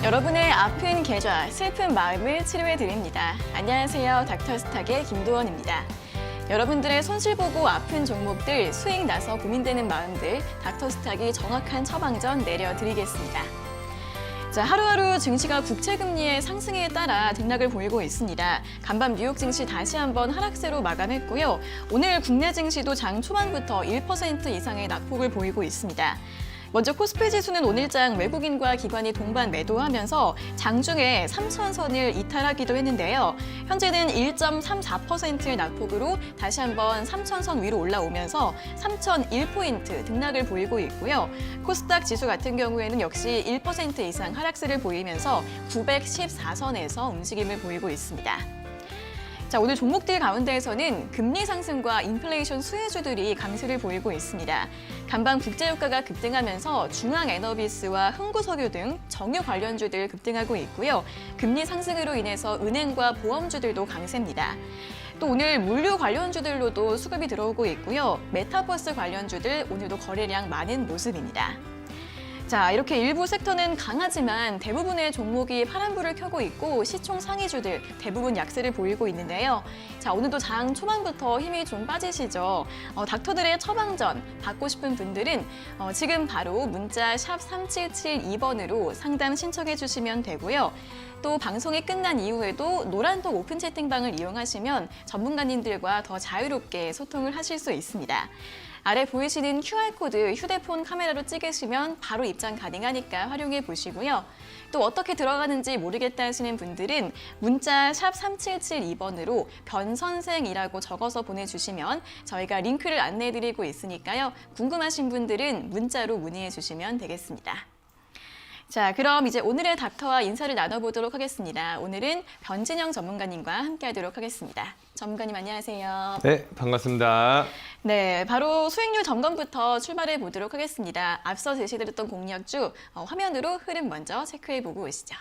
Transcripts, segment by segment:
여러분의 아픈 계좌, 슬픈 마음을 치료해드립니다. 안녕하세요. 닥터스탁의 김도원입니다. 여러분들의 손실 보고 아픈 종목들, 수익 나서 고민되는 마음들, 닥터스탁이 정확한 처방전 내려드리겠습니다. 자, 하루하루 증시가 국채금리의 상승에 따라 등락을 보이고 있습니다. 간밤 뉴욕 증시 다시 한번 하락세로 마감했고요. 오늘 국내 증시도 장 초반부터 1% 이상의 낙폭을 보이고 있습니다. 먼저 코스피 지수는 오늘장 외국인과 기관이 동반 매도하면서 장중에 3,000선을 이탈하기도 했는데요. 현재는 1.34%의 낙폭으로 다시 한번 3,000선 위로 올라오면서 3,001포인트 등락을 보이고 있고요. 코스닥 지수 같은 경우에는 역시 1% 이상 하락세를 보이면서 914선에서 움직임을 보이고 있습니다. 자, 오늘 종목들 가운데에서는 금리 상승과 인플레이션 수혜주들이 강세를 보이고 있습니다. 간밤 국제유가가 급등하면서 중앙에너비스와 흥구석유 등 정유 관련주들 급등하고 있고요. 금리 상승으로 인해서 은행과 보험주들도 강세입니다. 또 오늘 물류 관련주들로도 수급이 들어오고 있고요. 메타버스 관련주들 오늘도 거래량 많은 모습입니다. 자, 이렇게 일부 섹터는 강하지만 대부분의 종목이 파란불을 켜고 있고 시총 상위주들 대부분 약세를 보이고 있는데요. 자, 오늘도 장 초반부터 힘이 좀 빠지시죠. 닥터들의 처방전 받고 싶은 분들은 지금 바로 문자 샵 3772번으로 상담 신청해 주시면 되고요. 또 방송이 끝난 이후에도 노란톡 오픈 채팅방을 이용하시면 전문가님들과 더 자유롭게 소통을 하실 수 있습니다. 아래 보이시는 QR코드 휴대폰 카메라로 찍으시면 바로 입장 가능하니까 활용해 보시고요. 또 어떻게 들어가는지 모르겠다 하시는 분들은 문자 샵 3772번으로 변선생이라고 적어서 보내주시면 저희가 링크를 안내해드리고 있으니까요. 궁금하신 분들은 문자로 문의해 주시면 되겠습니다. 자, 그럼 이제 오늘의 닥터와 인사를 나눠보도록 하겠습니다. 오늘은 변진영 전문가님과 함께하도록 하겠습니다. 전문가님 안녕하세요. 네, 반갑습니다. 네, 바로 수익률 점검부터 출발해 보도록 하겠습니다. 앞서 제시드렸던 공략주 화면으로 흐름 먼저 체크해보고 오시죠.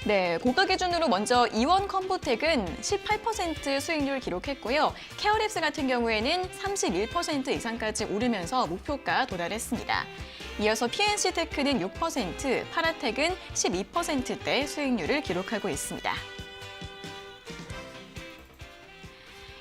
네, 고가 기준으로 먼저 이원 컴포텍은 18% 수익률 기록했고요. 케어랩스 같은 경우에는 31% 이상까지 오르면서 목표가 도달했습니다. 이어서 PNC테크는 6%, 파라텍은 12%대 수익률을 기록하고 있습니다.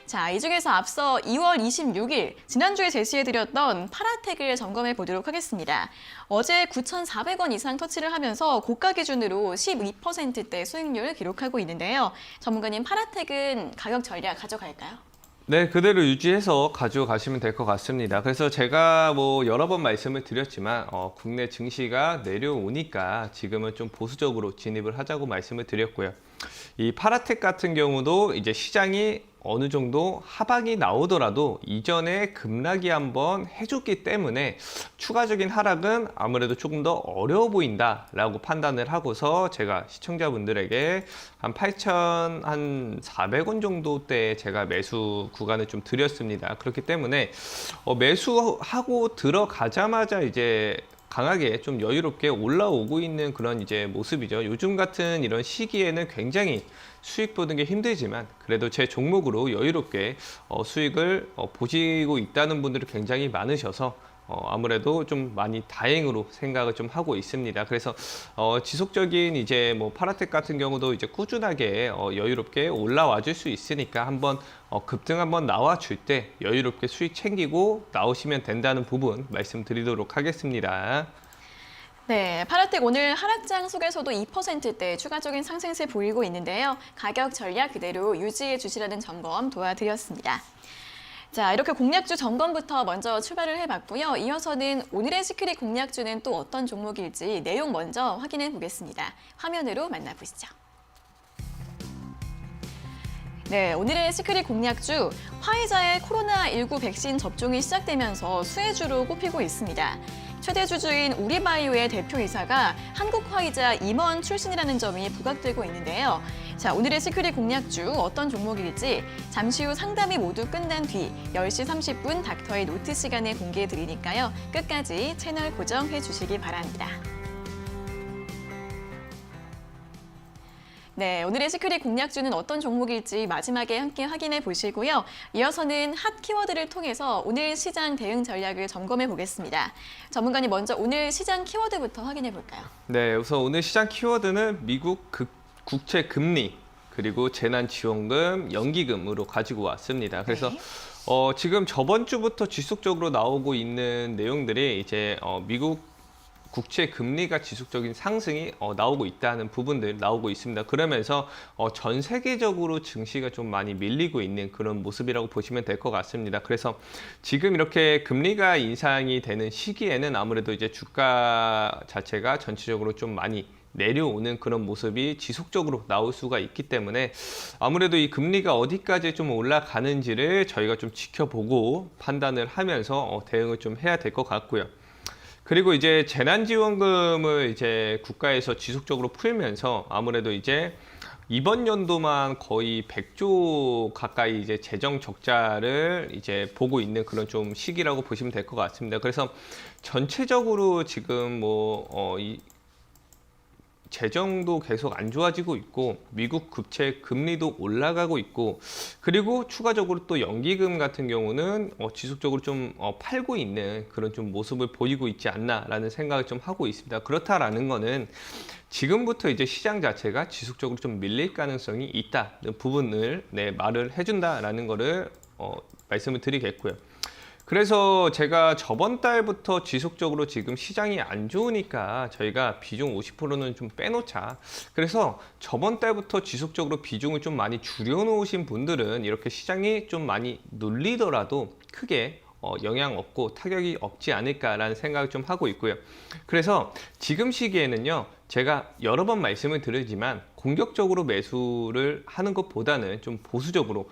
자, 이 중에서 앞서 2월 26일 지난주에 제시해드렸던 파라텍을 점검해 보도록 하겠습니다. 어제 9,400원 이상 터치를 하면서 고가 기준으로 12%대 수익률을 기록하고 있는데요. 전문가님, 파라텍은 가격 전략 가져갈까요? 네, 그대로 유지해서 가져가시면 될 것 같습니다. 그래서 제가 여러 번 말씀을 드렸지만 국내 증시가 내려오니까 지금은 좀 보수적으로 진입을 하자고 말씀을 드렸고요. 이 파라텍 같은 경우도 이제 시장이 어느 정도 하방이 나오더라도 이전에 급락이 한번 해줬기 때문에 추가적인 하락은 아무래도 조금 더 어려워 보인다라고 판단을 하고서 제가 시청자분들에게 한 8,400원 정도 때 제가 매수 구간을 좀 드렸습니다. 그렇기 때문에 매수하고 들어가자마자 이제 강하게 좀 여유롭게 올라오고 있는 그런 이제 모습이죠. 요즘 같은 이런 시기에는 굉장히 수익 보는 게 힘들지만 그래도 제 종목으로 여유롭게 수익을 보시고 있다는 분들이 굉장히 많으셔서 아무래도 좀 많이 다행으로 생각을 좀 하고 있습니다. 그래서 지속적인 이제 파라텍 같은 경우도 이제 꾸준하게 여유롭게 올라와 줄 수 있으니까 한번 급등 한번 나와 줄 때 여유롭게 수익 챙기고 나오시면 된다는 부분 말씀드리도록 하겠습니다. 네, 파라텍 오늘 하락장 속에서도 2%대 추가적인 상승세 보이고 있는데요. 가격 전략 그대로 유지해 주시라는 점검 도와드렸습니다. 자, 이렇게 공략주 점검부터 먼저 출발을 해봤고요. 이어서는 오늘의 시크릿 공략주는 또 어떤 종목일지 내용 먼저 확인해 보겠습니다. 화면으로 만나보시죠. 네, 오늘의 시크릿 공략주, 화이자의 코로나19 백신 접종이 시작되면서 수혜주로 꼽히고 있습니다. 최대 주주인 우리바이오의 대표이사가 한국화이자 임원 출신이라는 점이 부각되고 있는데요. 자, 오늘의 시크릿 공략주 어떤 종목일지 잠시 후 상담이 모두 끝난 뒤 10시 30분 닥터의 노트 시간에 공개해 드리니까요. 끝까지 채널 고정해 주시기 바랍니다. 네, 오늘의 시크릿 공략주는 어떤 종목일지 마지막에 함께 확인해 보시고요. 이어서는 핫 키워드를 통해서 오늘 시장 대응 전략을 점검해 보겠습니다. 전문가님 먼저 오늘 시장 키워드부터 확인해 볼까요? 네, 우선 오늘 시장 키워드는 미국 국채 금리 그리고 재난지원금, 연기금으로 가지고 왔습니다. 그래서 네. 지금 저번 주부터 지속적으로 나오고 있는 내용들이 이제 미국 국채 금리가 지속적인 상승이 나오고 있다는 부분들 나오고 있습니다. 그러면서 전 세계적으로 증시가 좀 많이 밀리고 있는 그런 모습이라고 보시면 될 것 같습니다. 그래서 지금 이렇게 금리가 인상이 되는 시기에는 아무래도 이제 주가 자체가 전체적으로 좀 많이 내려오는 그런 모습이 지속적으로 나올 수가 있기 때문에 아무래도 이 금리가 어디까지 좀 올라가는지를 저희가 좀 지켜보고 판단을 하면서 대응을 좀 해야 될 것 같고요. 그리고 이제 재난지원금을 이제 국가에서 지속적으로 풀면서 아무래도 이제 이번 연도만 거의 100조 가까이 이제 재정 적자를 이제 보고 있는 그런 좀 시기라고 보시면 될 것 같습니다. 그래서 전체적으로 지금 이 재정도 계속 안 좋아지고 있고 미국 국채 금리도 올라가고 있고 그리고 추가적으로 또 연기금 같은 경우는 지속적으로 좀 팔고 있는 그런 좀 모습을 보이고 있지 않나라는 생각을 좀 하고 있습니다. 그렇다라는 거는 지금부터 이제 시장 자체가 지속적으로 좀 밀릴 가능성이 있다는 부분을 말을 해준다라는 거를 말씀을 드리겠고요. 그래서 제가 저번 달부터 지속적으로 지금 시장이 안 좋으니까 저희가 비중 50%는 좀 빼놓자. 그래서 저번 달부터 지속적으로 비중을 좀 많이 줄여놓으신 분들은 이렇게 시장이 좀 많이 눌리더라도 크게 영향 없고 타격이 없지 않을까라는 생각을 좀 하고 있고요. 그래서 지금 시기에는요, 제가 여러 번 말씀을 드리지만 공격적으로 매수를 하는 것보다는 좀 보수적으로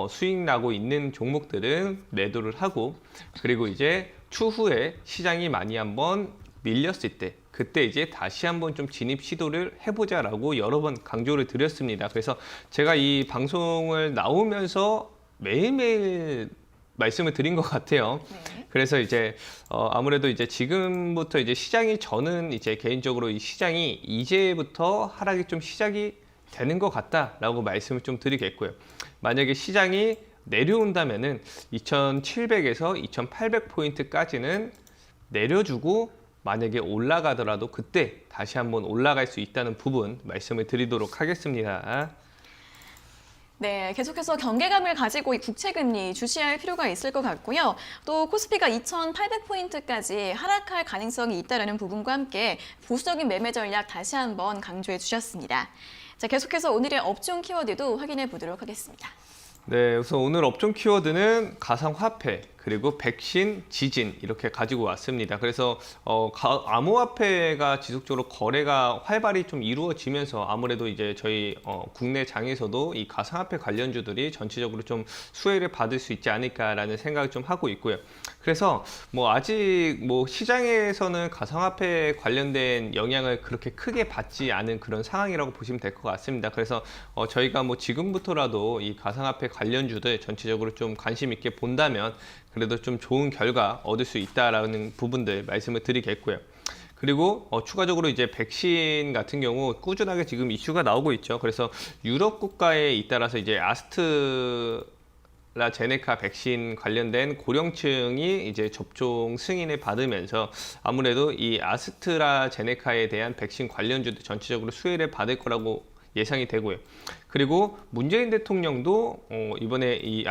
수익 나고 있는 종목들은 매도를 하고 그리고 이제 추후에 시장이 많이 한번 밀렸을 때 그때 이제 다시 한번 좀 진입 시도를 해보자라고 여러 번 강조를 드렸습니다. 그래서 제가 이 방송을 나오면서 매일매일 말씀을 드린 것 같아요. 네. 그래서 이제 아무래도 이제 지금부터 이제 시장이 저는 이제 개인적으로 이 시장이 이제부터 하락이 좀 시작이 되는 것 같다라고 말씀을 좀 드리겠고요. 만약에 시장이 내려온다면은 2,700에서 2,800포인트까지는 내려주고 만약에 올라가더라도 그때 다시 한번 올라갈 수 있다는 부분 말씀을 드리도록 하겠습니다. 네, 계속해서 경계감을 가지고 이 국채금리 주시할 필요가 있을 것 같고요. 또 코스피가 2,800포인트까지 하락할 가능성이 있다는 부분과 함께 보수적인 매매 전략 다시 한번 강조해 주셨습니다. 자, 계속해서 오늘의 업종 키워드도 확인해 보도록 하겠습니다. 네, 우선 오늘 업종 키워드는 가상화폐 그리고 백신, 지진 이렇게 가지고 왔습니다. 그래서 암호화폐가 지속적으로 거래가 활발히 좀 이루어지면서 아무래도 이제 저희 국내 장에서도 이 가상화폐 관련주들이 전체적으로 좀 수혜를 받을 수 있지 않을까라는 생각을 좀 하고 있고요. 그래서 아직 시장에서는 가상화폐 관련된 영향을 그렇게 크게 받지 않은 그런 상황이라고 보시면 될 것 같습니다. 그래서 저희가 지금부터라도 이 가상화폐 관련주들 전체적으로 좀 관심 있게 본다면 그래도 좀 좋은 결과 얻을 수 있다라는 부분들 말씀을 드리겠고요. 그리고 추가적으로 이제 백신 같은 경우 꾸준하게 지금 이슈가 나오고 있죠. 그래서 유럽 국가에 잇따라서 이제 아스트라제네카 백신 관련된 고령층이 이제 접종 승인을 받으면서 아무래도 이 아스트라제네카에 대한 백신 관련주들 전체적으로 수혜를 받을 거라고 예상이 되고요. 그리고 문재인 대통령도 이번에 이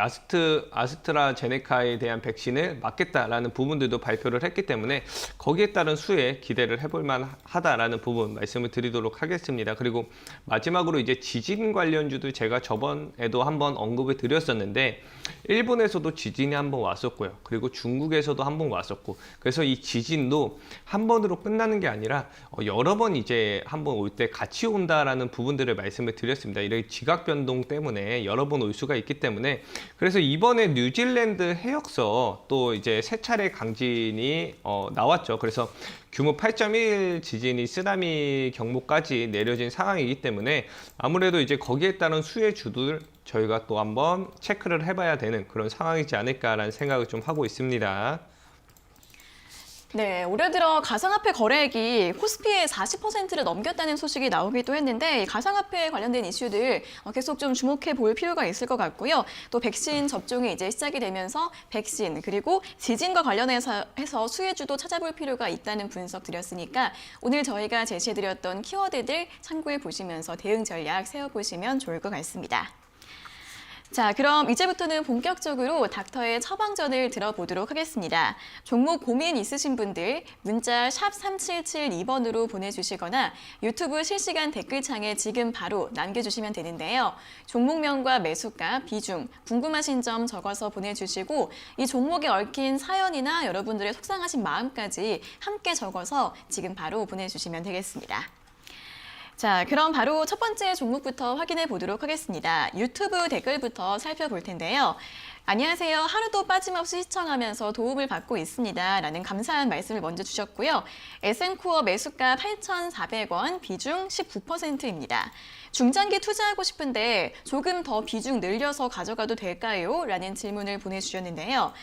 아스트라제네카에 대한 백신을 맞겠다라는 부분들도 발표를 했기 때문에 거기에 따른 수혜 기대를 해볼 만하다라는 부분 말씀을 드리도록 하겠습니다. 그리고 마지막으로 이제 지진 관련주들 제가 저번에도 한번 언급을 드렸었는데 일본에서도 지진이 한번 왔었고요. 그리고 중국에서도 한번 왔었고 그래서 이 지진도 한 번으로 끝나는 게 아니라 여러 번 이제 한번 올 때 같이 온다라는 부분들을 말씀을 드렸습니다. 이런 지각 변동 때문에 여러 번 올 수가 있기 때문에 그래서 이번에 뉴질랜드 해역서 또 이제 세 차례 강진이 나왔죠. 그래서 규모 8.1 지진이 쓰나미 경보까지 내려진 상황이기 때문에 아무래도 이제 거기에 따른 수혜 주들 저희가 또 한번 체크를 해봐야 되는 그런 상황이지 않을까라는 생각을 좀 하고 있습니다. 네, 올해 들어 가상화폐 거래액이 코스피의 40%를 넘겼다는 소식이 나오기도 했는데 이 가상화폐에 관련된 이슈들 계속 좀 주목해 볼 필요가 있을 것 같고요. 또 백신 접종이 이제 시작이 되면서 백신 그리고 지진과 관련해서 수혜주도 찾아볼 필요가 있다는 분석 드렸으니까 오늘 저희가 제시해드렸던 키워드들 참고해 보시면서 대응 전략 세워보시면 좋을 것 같습니다. 자, 그럼 이제부터는 본격적으로 닥터의 처방전을 들어보도록 하겠습니다. 종목 고민 있으신 분들 문자 샵 3772번으로 보내주시거나 유튜브 실시간 댓글창에 지금 바로 남겨주시면 되는데요. 종목명과 매수가, 비중, 궁금하신 점 적어서 보내주시고 이 종목에 얽힌 사연이나 여러분들의 속상하신 마음까지 함께 적어서 지금 바로 보내주시면 되겠습니다. 자, 그럼 바로 첫 번째 종목부터 확인해 보도록 하겠습니다. 유튜브 댓글부터 살펴볼 텐데요. 안녕하세요. 하루도 빠짐없이 시청하면서 도움을 받고 있습니다. 라는 감사한 말씀을 먼저 주셨고요. SM코어 매수가 8,400원, 비중 19%입니다. 중장기 투자하고 싶은데 조금 더 비중 늘려서 가져가도 될까요? 라는 질문을 보내주셨는데요.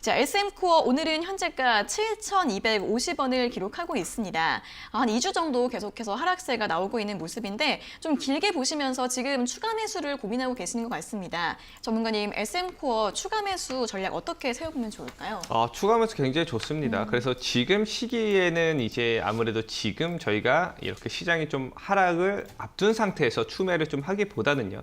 자, SM코어 오늘은 현재가 7,250원을 기록하고 있습니다. 한 2주 정도 계속해서 하락세가 나오고 있는 모습인데 좀 길게 보시면서 지금 추가 매수를 고민하고 계시는 것 같습니다. 전문가님, SM코어 추가 매수 전략 어떻게 세워보면 좋을까요? 추가 매수 굉장히 좋습니다. 그래서 지금 시기에는 이제 아무래도 지금 저희가 이렇게 시장이 좀 하락을 앞둔 상태에서 추매를 좀 하기보다는요.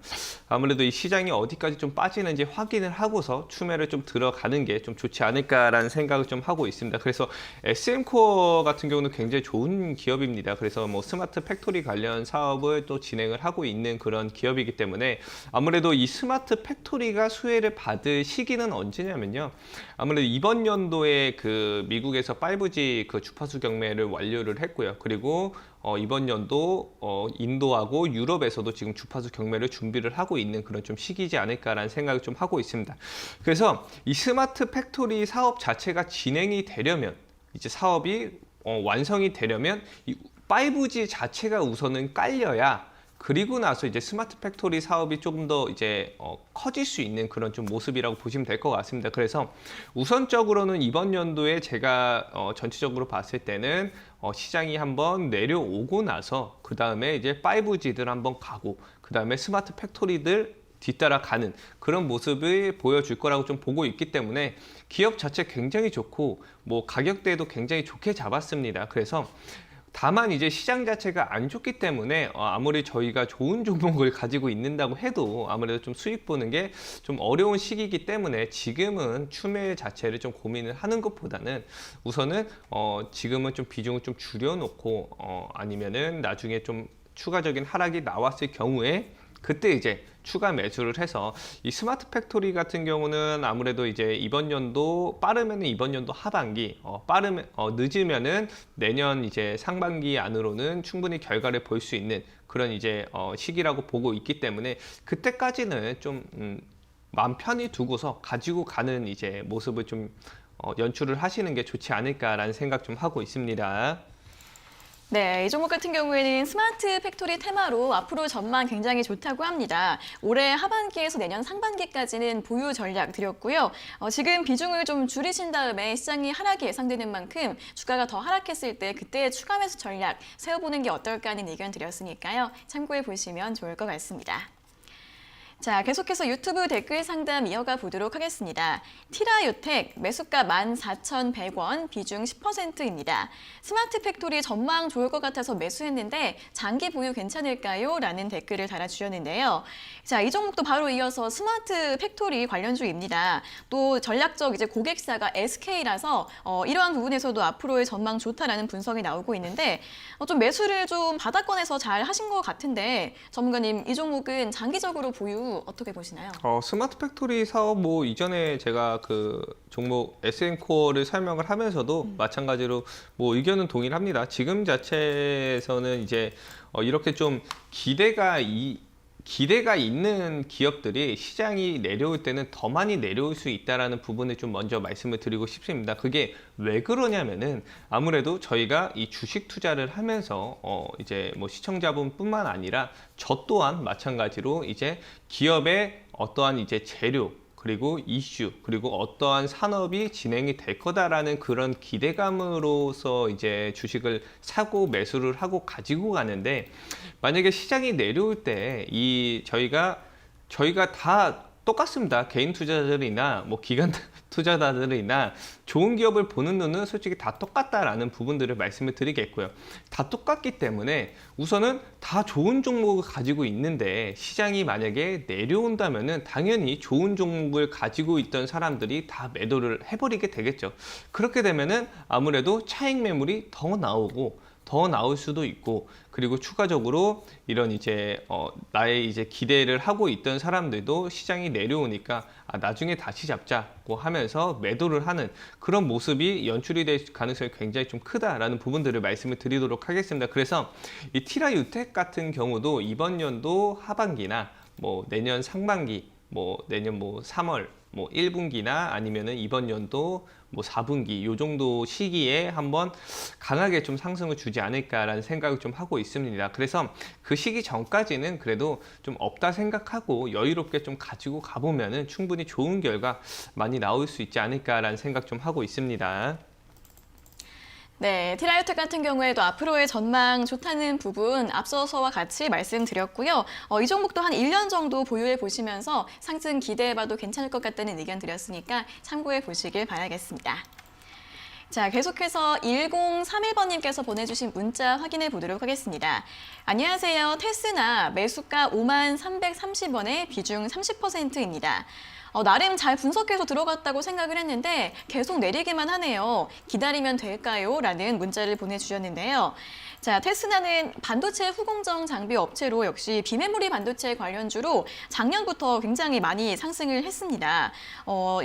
아무래도 이 시장이 어디까지 좀 빠지는지 확인을 하고서 추매를 좀 들어가는 게 좀 좋지 않을까라는 생각을 좀 하고 있습니다. 그래서 SM코어 같은 경우는 굉장히 좋은 기업입니다. 그래서 뭐 스마트 팩토리 관련 사업을 또 진행을 하고 있는 그런 기업이기 때문에 아무래도 이 스마트 팩토리가 수혜를 받을 시기는 언제냐면요. 아무래도 이번 연도에 그 미국에서 5G 그 주파수 경매를 완료를 했고요. 그리고 이번 연도 인도하고 유럽에서도 지금 주파수 경매를 준비를 하고 있는 그런 좀 시기지 않을까라는 생각을 좀 하고 있습니다. 그래서 이 스마트 팩토리 사업 자체가 진행이 되려면 이제 사업이 완성이 되려면 이 5G 자체가 우선은 깔려야 그리고 나서 이제 스마트 팩토리 사업이 조금 더 이제 커질 수 있는 그런 좀 모습이라고 보시면 될 것 같습니다. 그래서 우선적으로는 이번 연도에 제가 전체적으로 봤을 때는 시장이 한번 내려오고 나서 그 다음에 이제 5G들 한번 가고 그 다음에 스마트 팩토리들 뒤따라가는 그런 모습을 보여줄 거라고 좀 보고 있기 때문에 기업 자체 굉장히 좋고 뭐 가격대도 굉장히 좋게 잡았습니다. 그래서 다만 이제 시장 자체가 안 좋기 때문에 아무리 저희가 좋은 종목을 가지고 있는다고 해도 아무래도 좀 수익 보는 게 좀 어려운 시기이기 때문에 지금은 추매 자체를 좀 고민을 하는 것보다는 우선은 지금은 좀 비중을 좀 줄여놓고 아니면은 나중에 좀 추가적인 하락이 나왔을 경우에 그때 이제 추가 매수를 해서 이 스마트 팩토리 같은 경우는 아무래도 이제 이번 연도 빠르면은 이번 연도 하반기, 빠르면 늦으면은 내년 이제 상반기 안으로는 충분히 결과를 볼 수 있는 그런 이제 시기라고 보고 있기 때문에 그때까지는 좀 마음 편히 두고서 가지고 가는 이제 모습을 좀 연출을 하시는 게 좋지 않을까라는 생각 좀 하고 있습니다. 네, 이 종목 같은 경우에는 스마트 팩토리 테마로 앞으로 전망 굉장히 좋다고 합니다. 올해 하반기에서 내년 상반기까지는 보유 전략 드렸고요. 지금 비중을 좀 줄이신 다음에 시장이 하락이 예상되는 만큼 주가가 더 하락했을 때 그때 추가 매수 전략 세워보는 게 어떨까 하는 의견 드렸으니까요. 참고해 보시면 좋을 것 같습니다. 자, 계속해서 유튜브 댓글 상담 이어가 보도록 하겠습니다. 티라유텍 매수가 14,100원, 비중 10%입니다. 스마트 팩토리 전망 좋을 것 같아서 매수했는데 장기 보유 괜찮을까요? 라는 댓글을 달아주셨는데요. 자, 이 종목도 바로 이어서 스마트 팩토리 관련주입니다. 또 전략적 이제 고객사가 SK라서 이러한 부분에서도 앞으로의 전망 좋다라는 분석이 나오고 있는데 좀 매수를 좀 바닥권에서 잘 하신 것 같은데 전문가님, 이 종목은 장기적으로 보유 어떻게 보시나요? 스마트 팩토리 사업 뭐 이전에 제가 그 종목 SM코어를 설명을 하면서도 마찬가지로 뭐 의견은 동일합니다. 지금 자체에서는 이제 이렇게 좀 기대가 있는 기업들이 시장이 내려올 때는 더 많이 내려올 수 있다라는 부분을 좀 먼저 말씀을 드리고 싶습니다. 그게 왜 그러냐면은 아무래도 저희가 이 주식 투자를 하면서 이제 뭐 시청자분뿐만 아니라 저 또한 마찬가지로 이제 기업의 어떠한 이제 재료 그리고 이슈, 그리고 어떠한 산업이 진행이 될 거다라는 그런 기대감으로서 이제 주식을 사고 매수를 하고 가지고 가는데, 만약에 시장이 내려올 때 저희가 다 똑같습니다. 개인 투자자들이나 뭐 기관 투자자들이나 좋은 기업을 보는 눈은 솔직히 다 똑같다라는 부분들을 말씀을 드리겠고요. 다 똑같기 때문에 우선은 다 좋은 종목을 가지고 있는데, 시장이 만약에 내려온다면은 당연히 좋은 종목을 가지고 있던 사람들이 다 매도를 해버리게 되겠죠. 그렇게 되면은 아무래도 차익 매물이 더 나올 수도 있고, 그리고 추가적으로 이런 이제 나의 이제 기대를 하고 있던 사람들도 시장이 내려오니까 나중에 다시 잡자고 하면서 매도를 하는 그런 모습이 연출이 될 가능성이 굉장히 좀 크다라는 부분들을 말씀을 드리도록 하겠습니다. 그래서 이 티라유텍 같은 경우도 이번 연도 하반기나 뭐 내년 상반기, 뭐 내년 뭐 3월 뭐 1분기나 아니면은 이번 연도 뭐 4분기 요 정도 시기에 한번 강하게 좀 상승을 주지 않을까라는 생각을 좀 하고 있습니다. 그래서 그 시기 전까지는 그래도 좀 없다 생각하고 여유롭게 좀 가지고 가보면은 충분히 좋은 결과 많이 나올 수 있지 않을까라는 생각 좀 하고 있습니다. 네, 티라유텍 같은 경우에도 앞으로의 전망 좋다는 부분 앞서서와 같이 말씀드렸고요. 이 종목도 한 1년 정도 보유해 보시면서 상승 기대해봐도 괜찮을 것 같다는 의견 드렸으니까 참고해 보시길 바라겠습니다. 자, 계속해서 1031번님께서 보내주신 문자 확인해 보도록 하겠습니다. 안녕하세요. 테스나 매수가 5330원에 비중 30%입니다. 나름 잘 분석해서 들어갔다고 생각을 했는데 계속 내리기만 하네요. 기다리면 될까요? 라는 문자를 보내주셨는데요. 자, 테스나는 반도체 후공정 장비 업체로 역시 비메모리 반도체 관련주로 작년부터 굉장히 많이 상승을 했습니다.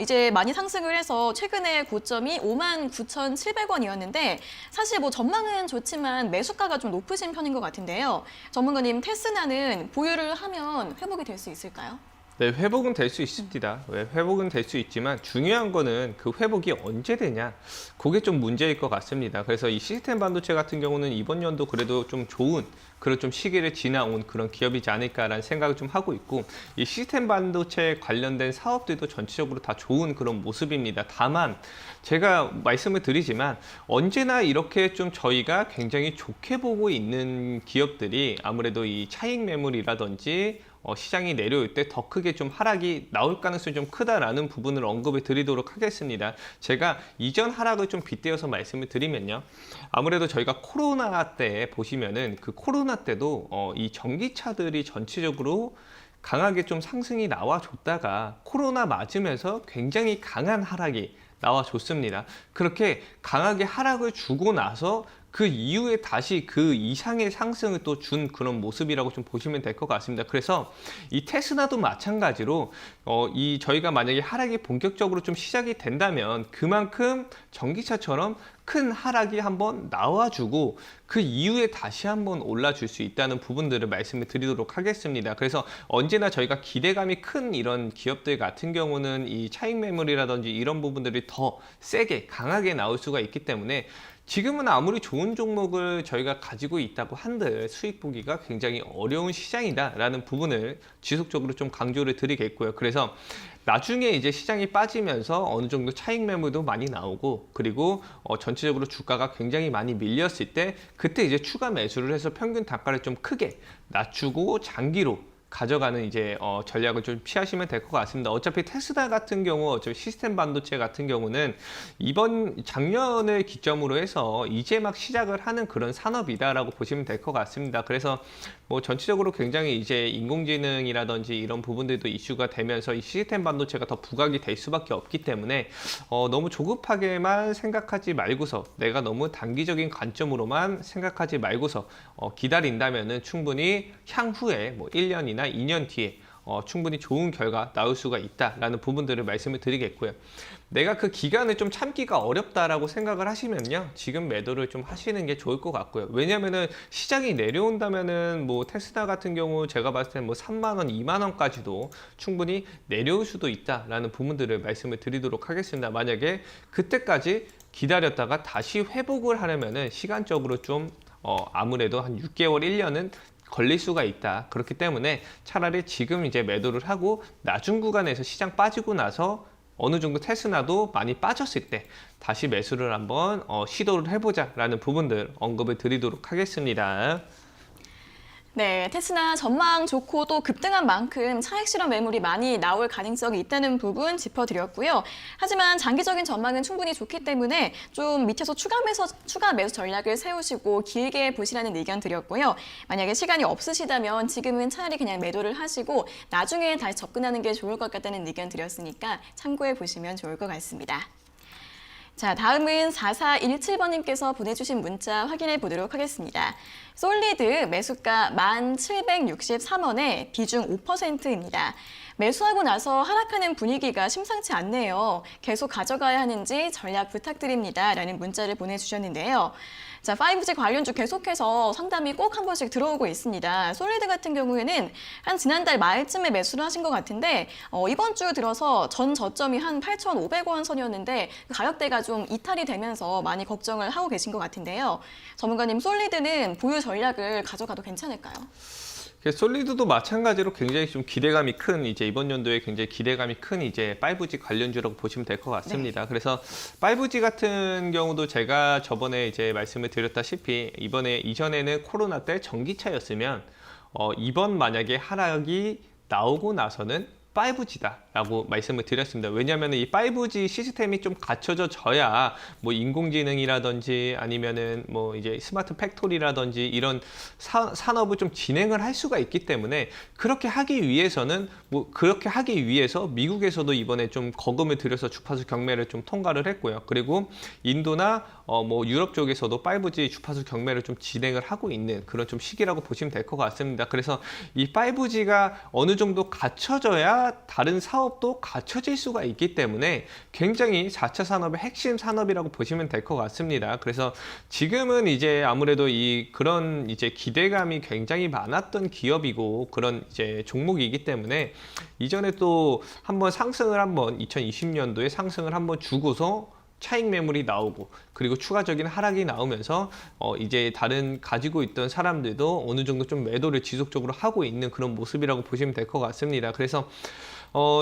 이제 많이 상승을 해서 최근에 고점이 59,700원이었는데 사실 뭐 전망은 좋지만 매수가가 좀 높으신 편인 것 같은데요. 전문가님, 테스나는 보유를 하면 회복이 될 수 있을까요? 네, 회복은 될 수 있습니다. 회복은 될 수 있지만 중요한 거는 그 회복이 언제 되냐, 그게 좀 문제일 것 같습니다. 그래서 이 시스템 반도체 같은 경우는 이번 연도 그래도 좀 좋은 그런 좀 시기를 지나온 그런 기업이지 않을까라는 생각을 좀 하고 있고, 이 시스템 반도체 관련된 사업들도 전체적으로 다 좋은 그런 모습입니다. 다만 제가 말씀을 드리지만 언제나 이렇게 좀 저희가 굉장히 좋게 보고 있는 기업들이 아무래도 이 차익 매물이라든지 시장이 내려올 때 더 크게 좀 하락이 나올 가능성이 좀 크다라는 부분을 언급을 드리도록 하겠습니다. 제가 이전 하락을 좀 빗대어서 말씀을 드리면요. 아무래도 저희가 코로나 때 보시면은 그 코로나 때도 이 전기차들이 전체적으로 강하게 좀 상승이 나와줬다가 코로나 맞으면서 굉장히 강한 하락이 나와줬습니다. 그렇게 강하게 하락을 주고 나서 그 이후에 다시 그 이상의 상승을 또 준 그런 모습이라고 좀 보시면 될 것 같습니다. 그래서 이 테스나도 마찬가지로 저희가 만약에 하락이 본격적으로 좀 시작이 된다면 그만큼 전기차처럼 큰 하락이 한번 나와주고 그 이후에 다시 한번 올라줄 수 있다는 부분들을 말씀을 드리도록 하겠습니다. 그래서 언제나 저희가 기대감이 큰 이런 기업들 같은 경우는 이 차익 매물이라든지 이런 부분들이 더 세게 강하게 나올 수가 있기 때문에 지금은 아무리 좋은 종목을 저희가 가지고 있다고 한들 수익 보기가 굉장히 어려운 시장이다라는 부분을 지속적으로 좀 강조를 드리겠고요. 그래서 나중에 이제 시장이 빠지면서 어느 정도 차익 매물도 많이 나오고, 그리고 전체적으로 주가가 굉장히 많이 밀렸을 때 그때 이제 추가 매수를 해서 평균 단가를 좀 크게 낮추고 장기로 가져가는 이제 전략을 좀 피하시면 될 것 같습니다. 어차피 테스라 같은 경우, 어차피 시스템 반도체 같은 경우는 이번 작년을 기점으로 해서 이제 막 시작을 하는 그런 산업이다라고 보시면 될 것 같습니다. 그래서 뭐 전체적으로 굉장히 이제 인공지능이라든지 이런 부분들도 이슈가 되면서 이 시스템 반도체가 더 부각이 될 수밖에 없기 때문에 너무 조급하게만 생각하지 말고서, 내가 너무 단기적인 관점으로만 생각하지 말고서 기다린다면은 충분히 향후에 뭐 1년이나 2년 뒤에 충분히 좋은 결과 나올 수가 있다라는 부분들을 말씀을 드리겠고요. 내가 그 기간을 좀 참기가 어렵다라고 생각을 하시면요, 지금 매도를 좀 하시는 게 좋을 것 같고요. 왜냐면은 시장이 내려온다면은 뭐 테스라 같은 경우 제가 봤을 때는 뭐 3만 원, 2만 원까지도 충분히 내려올 수도 있다라는 부분들을 말씀을 드리도록 하겠습니다. 만약에 그때까지 기다렸다가 다시 회복을 하려면은 시간적으로 좀 아무래도 한 6개월, 1년은 걸릴 수가 있다. 그렇기 때문에 차라리 지금 이제 매도를 하고 나중 구간에서 시장 빠지고 나서 어느 정도 테스나도 많이 빠졌을 때 다시 매수를 한번 시도를 해보자라는 부분들 언급을 드리도록 하겠습니다. 네, 테스나 전망 좋고 또 급등한 만큼 차익 실현 매물이 많이 나올 가능성이 있다는 부분 짚어드렸고요. 하지만 장기적인 전망은 충분히 좋기 때문에 좀 밑에서 추가 매수 전략을 세우시고 길게 보시라는 의견 드렸고요. 만약에 시간이 없으시다면 지금은 차라리 그냥 매도를 하시고 나중에 다시 접근하는 게 좋을 것 같다는 의견 드렸으니까 참고해 보시면 좋을 것 같습니다. 자, 다음은 4417번님께서 보내주신 문자 확인해 보도록 하겠습니다. 솔리드 매수가 1,763원에 비중 5%입니다. 매수하고 나서 하락하는 분위기가 심상치 않네요. 계속 가져가야 하는지 전략 부탁드립니다. 라는 문자를 보내주셨는데요. 자, 5G 관련주 계속해서 상담이 꼭 한 번씩 들어오고 있습니다. 솔리드 같은 경우에는 한 지난달 말쯤에 매수를 하신 것 같은데 이번 주 들어서 전 저점이 한 8,500원 선이었는데 그 가격대가 좀 이탈이 되면서 많이 걱정을 하고 계신 것 같은데요. 전문가님, 솔리드는 보유 전략을 가져가도 괜찮을까요? 솔리드도 마찬가지로 굉장히 좀 기대감이 큰 이제 이번 연도에 굉장히 기대감이 큰 이제 5G 관련주라고 보시면 될 것 같습니다. 네. 그래서 5G 같은 경우도 제가 저번에 이제 말씀을 드렸다시피 이전에는 코로나 때 전기차였으면 이번 만약에 하락이 나오고 나서는 5G다라고 말씀을 드렸습니다. 왜냐하면 이 5G 시스템이 좀 갖춰져야 뭐 인공지능이라든지 아니면은 뭐 이제 스마트 팩토리라든지 이런 산업을 좀 진행을 할 수가 있기 때문에 그렇게 하기 위해서 미국에서도 이번에 좀 거금을 들여서 주파수 경매를 좀 통과를 했고요. 그리고 인도나 뭐 유럽 쪽에서도 5G 주파수 경매를 좀 진행을 하고 있는 그런 좀 시기라고 보시면 될 것 같습니다. 그래서 이 5G가 어느 정도 갖춰져야 다른 사업도 갖춰질 수가 있기 때문에 굉장히 4차 산업의 핵심 산업이라고 보시면 될 것 같습니다. 그래서 지금은 이제 아무래도 그런 이제 기대감이 굉장히 많았던 기업이고 그런 이제 종목이기 때문에 이전에 또 한번 2020년도에 상승을 한번 주고서 차익 매물이 나오고 그리고 추가적인 하락이 나오면서 이제 다른 가지고 있던 사람들도 어느 정도 좀 매도를 지속적으로 하고 있는 그런 모습이라고 보시면 될 것 같습니다. 그래서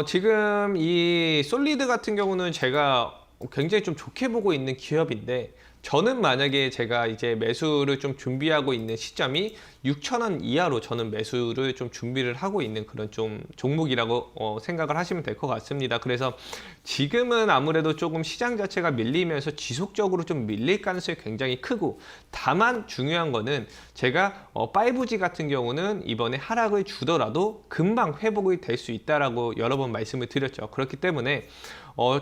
지금 이 솔리드 같은 경우는 제가 굉장히 좀 좋게 보고 있는 기업인데 저는 만약에 제가 이제 매수를 좀 준비하고 있는 시점이 6,000원 이하로 저는 매수를 좀 준비를 하고 있는 그런 좀 종목이라고 생각을 하시면 될 것 같습니다. 그래서 지금은 아무래도 조금 시장 자체가 밀리면서 지속적으로 좀 밀릴 가능성이 굉장히 크고 다만 중요한 거는 제가 5G 같은 경우는 이번에 하락을 주더라도 금방 회복이 될 수 있다라고 여러 번 말씀을 드렸죠. 그렇기 때문에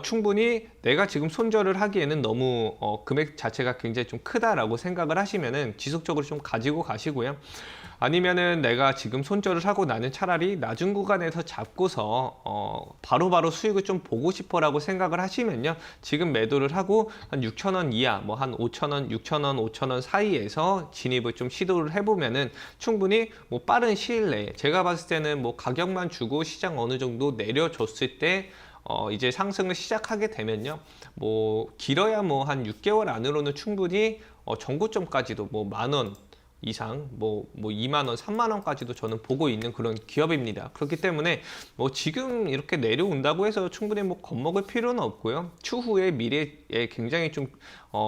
충분히 내가 지금 손절을 하기에는 너무 금액 자체가 굉장히 좀 크다라고 생각을 하시면은 지속적으로 좀 가지고 가시고요. 아니면은 내가 지금 손절을 하고 나는 차라리 낮은 구간에서 잡고서 바로바로 수익을 좀 보고 싶어라고 생각을 하시면요. 지금 매도를 하고 한 6,000원 이하, 뭐 한 5,000원, 6,000원, 5,000원 사이에서 진입을 좀 시도를 해보면은 충분히 뭐 빠른 시일 내에 제가 봤을 때는 뭐 가격만 주고 시장 어느 정도 내려줬을 때 이제 상승을 시작하게 되면요. 뭐 길어야 뭐 한 6개월 안으로는 충분히 전고점까지도 뭐 10,000원 이상 뭐 2만 원, 3만 원까지도 저는 보고 있는 그런 기업입니다. 그렇기 때문에 뭐 지금 이렇게 내려온다고 해서 충분히 뭐 겁먹을 필요는 없고요. 추후에 미래에 굉장히 좀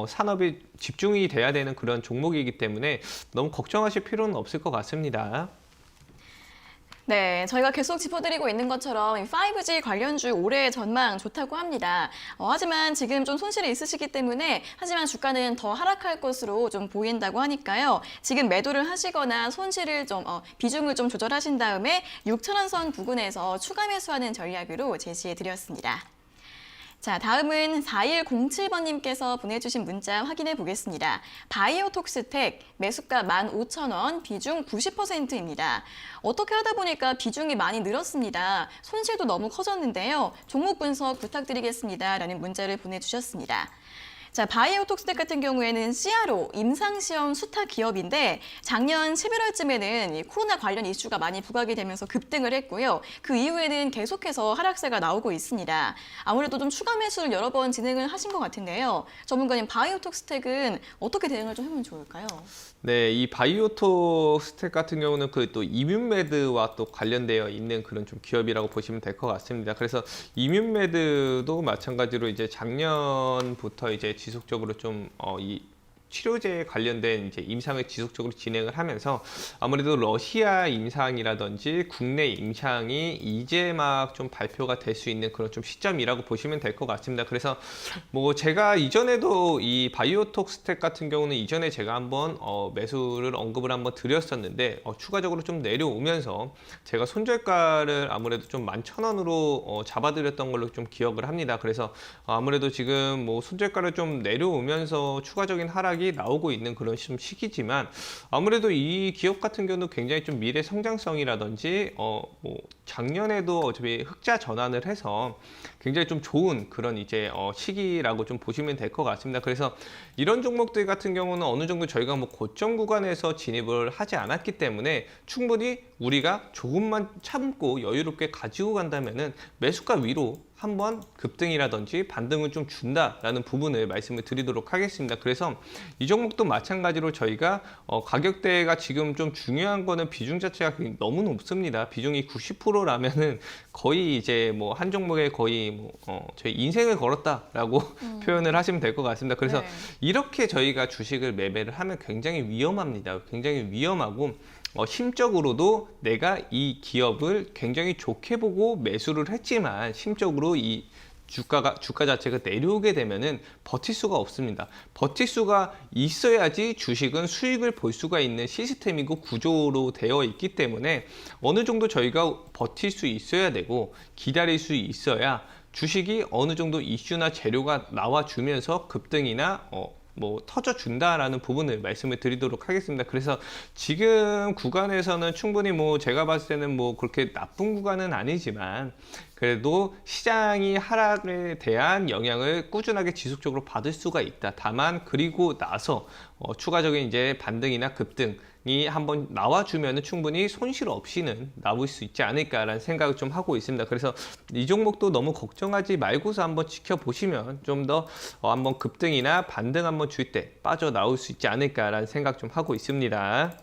산업이 집중이 돼야 되는 그런 종목이기 때문에 너무 걱정하실 필요는 없을 것 같습니다. 네, 저희가 계속 짚어드리고 있는 것처럼 5G 관련주 올해 전망 좋다고 합니다. 하지만 지금 좀 손실이 있으시기 때문에 하지만 주가는 더 하락할 것으로 좀 보인다고 하니까요. 지금 매도를 하시거나 손실을 좀 비중을 좀 조절하신 다음에 6,000원 선 부근에서 추가 매수하는 전략으로 제시해드렸습니다. 자, 다음은 4107번님께서 보내주신 문자 확인해 보겠습니다. 바이오톡스텍 매수가 15,000원, 비중 90%입니다. 어떻게 하다 보니까 비중이 많이 늘었습니다. 손실도 너무 커졌는데요. 종목 분석 부탁드리겠습니다. 라는 문자를 보내주셨습니다. 자, 바이오톡스텍 같은 경우에는 CRO, 임상시험 수탁 기업인데 작년 11월쯤에는 이 코로나 관련 이슈가 많이 부각이 되면서 급등을 했고요. 그 이후에는 계속해서 하락세가 나오고 있습니다. 아무래도 좀 추가 매수를 여러 번 진행을 하신 것 같은데요. 전문가님, 바이오톡스텍은 어떻게 대응을 좀 해보면 좋을까요? 네, 이 바이오톡스텍 같은 경우는 그 또 이뮨메드와 또 관련되어 있는 그런 좀 기업이라고 보시면 될 것 같습니다. 그래서 이뮨메드도 마찬가지로 이제 작년부터 이제 지속적으로 이 치료제에 관련된 이제 임상을 지속적으로 진행을 하면서 아무래도 러시아 임상이라든지 국내 임상이 이제 막 좀 발표가 될 수 있는 그런 좀 시점이라고 보시면 될 것 같습니다. 그래서 뭐 제가 이전에도 이 바이오톡스텍 같은 경우는 이전에 제가 한번 매수를 언급을 한번 드렸었는데 추가적으로 좀 내려오면서 제가 손절가를 아무래도 좀 11,000원으로 잡아드렸던 걸로 좀 기억을 합니다. 그래서 아무래도 지금 뭐 손절가를 좀 내려오면서 추가적인 하락이 나오고 있는 그런 시기지만 아무래도 이 기업 같은 경우는 굉장히 좀 미래 성장성이라든지 뭐 작년에도 어차피 흑자 전환을 해서 굉장히 좀 좋은 그런 이제 시기라고 좀 보시면 될 것 같습니다. 그래서 이런 종목들 같은 경우는 어느 정도 저희가 뭐 고점 구간에서 진입을 하지 않았기 때문에 충분히 우리가 조금만 참고 여유롭게 가지고 간다면은 매수가 위로 한번 급등이라든지 반등을 좀 준다라는 부분을 말씀을 드리도록 하겠습니다. 그래서 이 종목도 마찬가지로 저희가 가격대가 지금 좀 중요한 거는 비중 자체가 너무 높습니다. 비중이 90%라면은 거의 이제 뭐 한 종목에 거의 뭐 저희 인생을 걸었다라고 표현을 하시면 될 것 같습니다. 그래서 네. 이렇게 저희가 주식을 매매를 하면 굉장히 위험합니다. 굉장히 위험하고 심적으로도 내가 이 기업을 굉장히 좋게 보고 매수를 했지만 심적으로 이 주가 자체가 내려오게 되면은 버틸 수가 없습니다. 버틸 수가 있어야지 주식은 수익을 볼 수가 있는 시스템이고 구조로 되어 있기 때문에 어느 정도 저희가 버틸 수 있어야 되고 기다릴 수 있어야 주식이 어느 정도 이슈나 재료가 나와주면서 급등이나 뭐 터져준다라는 부분을 말씀을 드리도록 하겠습니다. 그래서 지금 구간에서는 충분히 뭐 제가 봤을 때는 뭐 그렇게 나쁜 구간은 아니지만 그래도 시장이 하락에 대한 영향을 꾸준하게 지속적으로 받을 수가 있다. 다만 그리고 나서 추가적인 이제 반등이나 급등이 한번 나와주면 충분히 손실 없이는 나올 수 있지 않을까라는 생각을 좀 하고 있습니다. 그래서 이 종목도 너무 걱정하지 말고서 한번 지켜보시면 좀 더 한번 급등이나 반등 한번 줄 때 빠져나올 수 있지 않을까라는 생각 좀 하고 있습니다.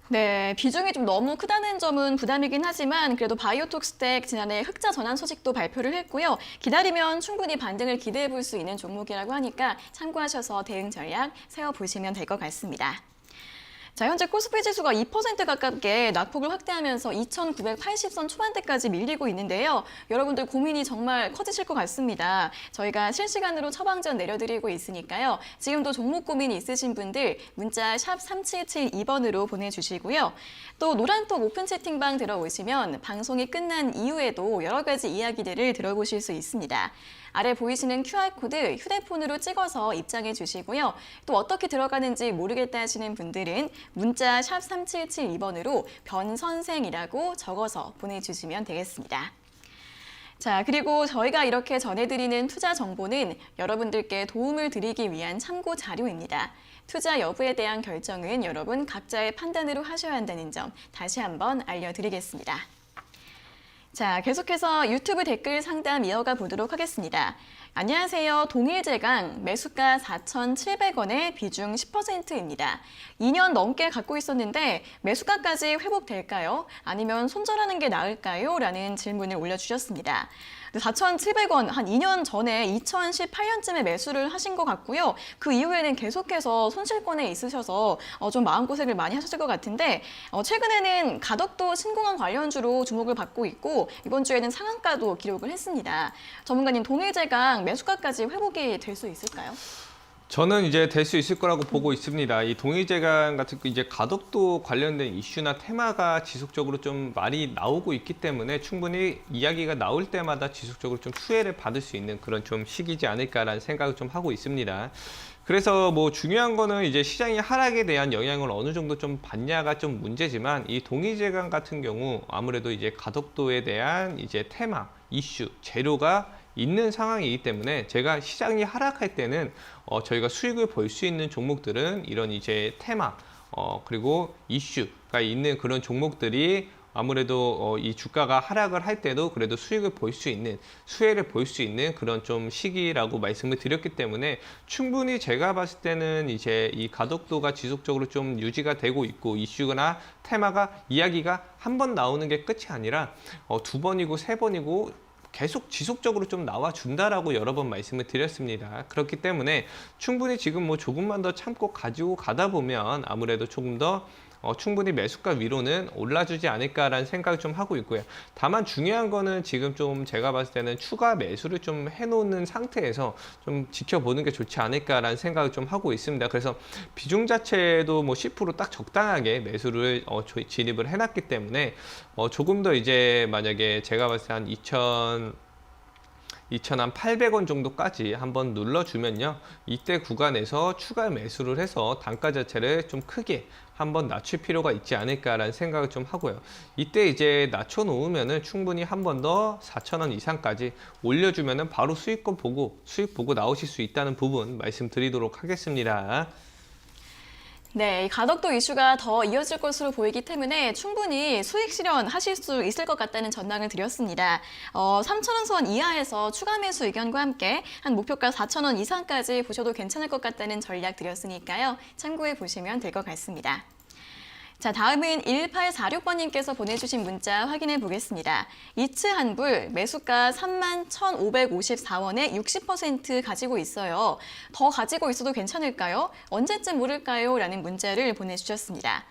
네, 비중이 좀 너무 크다는 점은 부담이긴 하지만 그래도 바이오톡스텍 지난해 흑자 전환 소식도 발표를 했고요. 기다리면 충분히 반등을 기대해 볼 수 있는 종목이라고 하니까 참고하셔서 대응 전략 세워보시면 될 것 같습니다. 자, 현재 코스피 지수가 2% 가깝게 낙폭을 확대하면서 2,980선 초반대까지 밀리고 있는데요. 여러분들 고민이 정말 커지실 것 같습니다. 저희가 실시간으로 처방전 내려드리고 있으니까요. 지금도 종목 고민이 있으신 분들 문자 샵 3772번으로 보내주시고요. 또 노란톡 오픈 채팅방 들어오시면 방송이 끝난 이후에도 여러 가지 이야기들을 들어보실 수 있습니다. 아래 보이시는 QR코드 휴대폰으로 찍어서 입장해 주시고요. 또 어떻게 들어가는지 모르겠다 하시는 분들은 문자 샵 3772번으로 변선생이라고 적어서 보내주시면 되겠습니다. 자, 그리고 저희가 이렇게 전해드리는 투자 정보는 여러분들께 도움을 드리기 위한 참고 자료입니다. 투자 여부에 대한 결정은 여러분 각자의 판단으로 하셔야 한다는 점 다시 한번 알려드리겠습니다. 자, 계속해서 유튜브 댓글 상담 이어가 보도록 하겠습니다. 안녕하세요. 동일제강 매수가 4,700원에 비중 10%입니다. 2년 넘게 갖고 있었는데 매수가까지 회복될까요? 아니면 손절하는 게 나을까요? 라는 질문을 올려주셨습니다. 4,700원 한 2년 전에 2018년쯤에 매수를 하신 것 같고요. 그 이후에는 계속해서 손실권에 있으셔서 좀 마음고생을 많이 하셨을 것 같은데 최근에는 가덕도 신공항 관련주로 주목을 받고 있고 이번 주에는 상한가도 기록을 했습니다. 전문가님, 동일제강 매수가까지 회복이 될 수 있을까요? 저는 이제 될 수 있을 거라고 보고 있습니다. 이 동일제강 같은 이제 가덕도 관련된 이슈나 테마가 지속적으로 좀 많이 나오고 있기 때문에 충분히 이야기가 나올 때마다 지속적으로 좀 수혜를 받을 수 있는 그런 좀 시기지 않을까라는 생각을 좀 하고 있습니다. 그래서 뭐 중요한 거는 이제 시장이 하락에 대한 영향을 어느 정도 좀 받냐가 좀 문제지만 이 동일제강 같은 경우 아무래도 이제 가덕도에 대한 이제 테마, 이슈, 재료가 있는 상황이기 때문에 제가 시장이 하락할 때는 저희가 수익을 볼 수 있는 종목들은 이런 이제 테마 그리고 이슈가 있는 그런 종목들이 아무래도 이 주가가 하락을 할 때도 그래도 수익을 볼 수 있는, 수혜를 볼 수 있는 그런 좀 시기라고 말씀을 드렸기 때문에 충분히 제가 봤을 때는 이제 이 가독도가 지속적으로 좀 유지가 되고 있고, 이슈나 테마가 이야기가 한 번 나오는 게 끝이 아니라 두 번이고 세 번이고 계속 지속적으로 좀 나와준다라고 여러 번 말씀을 드렸습니다. 그렇기 때문에 충분히 지금 뭐 조금만 더 참고 가지고 가다 보면 아무래도 조금 더 충분히 매수가 위로는 올라주지 않을까라는 생각을 좀 하고 있고요. 다만 중요한 거는 지금 좀 제가 봤을 때는 추가 매수를 좀 해놓는 상태에서 좀 지켜보는 게 좋지 않을까라는 생각을 좀 하고 있습니다. 그래서 비중 자체도 뭐 10%딱 적당하게 매수를 진입을 해놨기 때문에 조금 더 이제 만약에 제가 봤을 때 한 2,800원 정도까지 한번 눌러주면요, 이때 구간에서 추가 매수를 해서 단가 자체를 좀 크게 한번 낮출 필요가 있지 않을까라는 생각을 좀 하고요. 이때 이제 낮춰 놓으면은 충분히 한 번 더 4,000원 이상까지 올려주면은 바로 수익 보고 나오실 수 있다는 부분 말씀드리도록 하겠습니다. 네, 이 가덕도 이슈가 더 이어질 것으로 보이기 때문에 충분히 수익 실현하실 수 있을 것 같다는 전망을 드렸습니다. 3,000원 선 이하에서 추가 매수 의견과 함께 한 목표가 4,000원 이상까지 보셔도 괜찮을 것 같다는 전략 드렸으니까요. 참고해 보시면 될 것 같습니다. 자, 다음은 1846번님께서 보내주신 문자 확인해 보겠습니다. 이츠 한불 매수가 31,554원에 60% 가지고 있어요. 더 가지고 있어도 괜찮을까요? 언제쯤 오를까요? 라는 문자를 보내주셨습니다.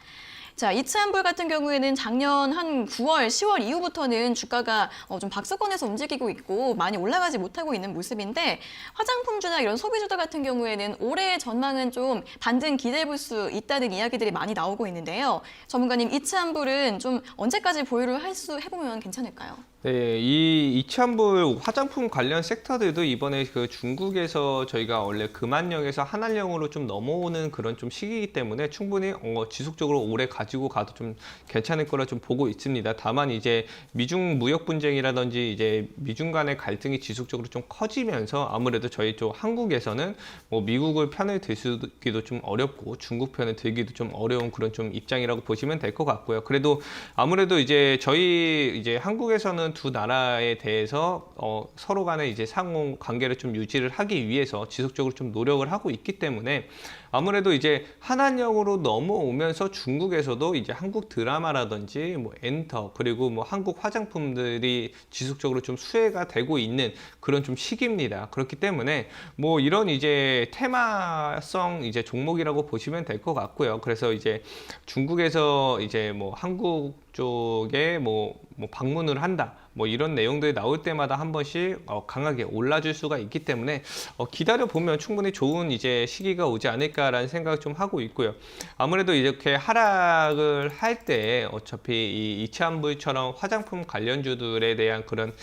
자, 이츠 한불 같은 경우에는 작년 한 9월, 10월 이후부터는 주가가 좀 박스권에서 움직이고 있고 많이 올라가지 못하고 있는 모습인데, 화장품주나 이런 소비주들 같은 경우에는 올해의 전망은 좀 반등 기대해 볼 수 있다는 이야기들이 많이 나오고 있는데요. 전문가님, 이츠 한불은 좀 언제까지 보유를 해보면 괜찮을까요? 네, 이 이치환불 화장품 관련 섹터들도 이번에 그 중국에서 저희가 원래 금한령에서 한한령으로 좀 넘어오는 그런 좀 시기이기 때문에 충분히 지속적으로 오래 가지고 가도 좀 괜찮을 거라 좀 보고 있습니다. 다만 이제 미중 무역 분쟁이라든지 이제 미중 간의 갈등이 지속적으로 좀 커지면서 아무래도 저희 쪽 한국에서는 뭐 미국을 편을 들기도 좀 어렵고 중국 편을 들기도 좀 어려운 그런 좀 입장이라고 보시면 될 것 같고요. 그래도 아무래도 이제 저희 이제 한국에서는 두 나라에 대해서 서로 간에 이제 상호 관계를 좀 유지를 하기 위해서 지속적으로 좀 노력을 하고 있기 때문에 아무래도 이제 한한령으로 넘어오면서 중국에서도 이제 한국 드라마라든지 뭐 엔터 그리고 뭐 한국 화장품들이 지속적으로 좀 수혜가 되고 있는 그런 좀 시기입니다. 그렇기 때문에 뭐 이런 이제 테마성 이제 종목이라고 보시면 될 것 같고요. 그래서 이제 중국에서 이제 뭐 한국 쪽에 뭐 방문을 한다. 뭐 이런 내용들이 나올 때마다 한 번씩 강하게 올라줄 수가 있기 때문에 기다려 보면 충분히 좋은 이제 시기가 오지 않을까라는 생각을 좀 하고 있고요. 아무래도 이렇게 하락을 할 때 어차피 이 이치환불처럼 화장품 관련주들에 대한 그런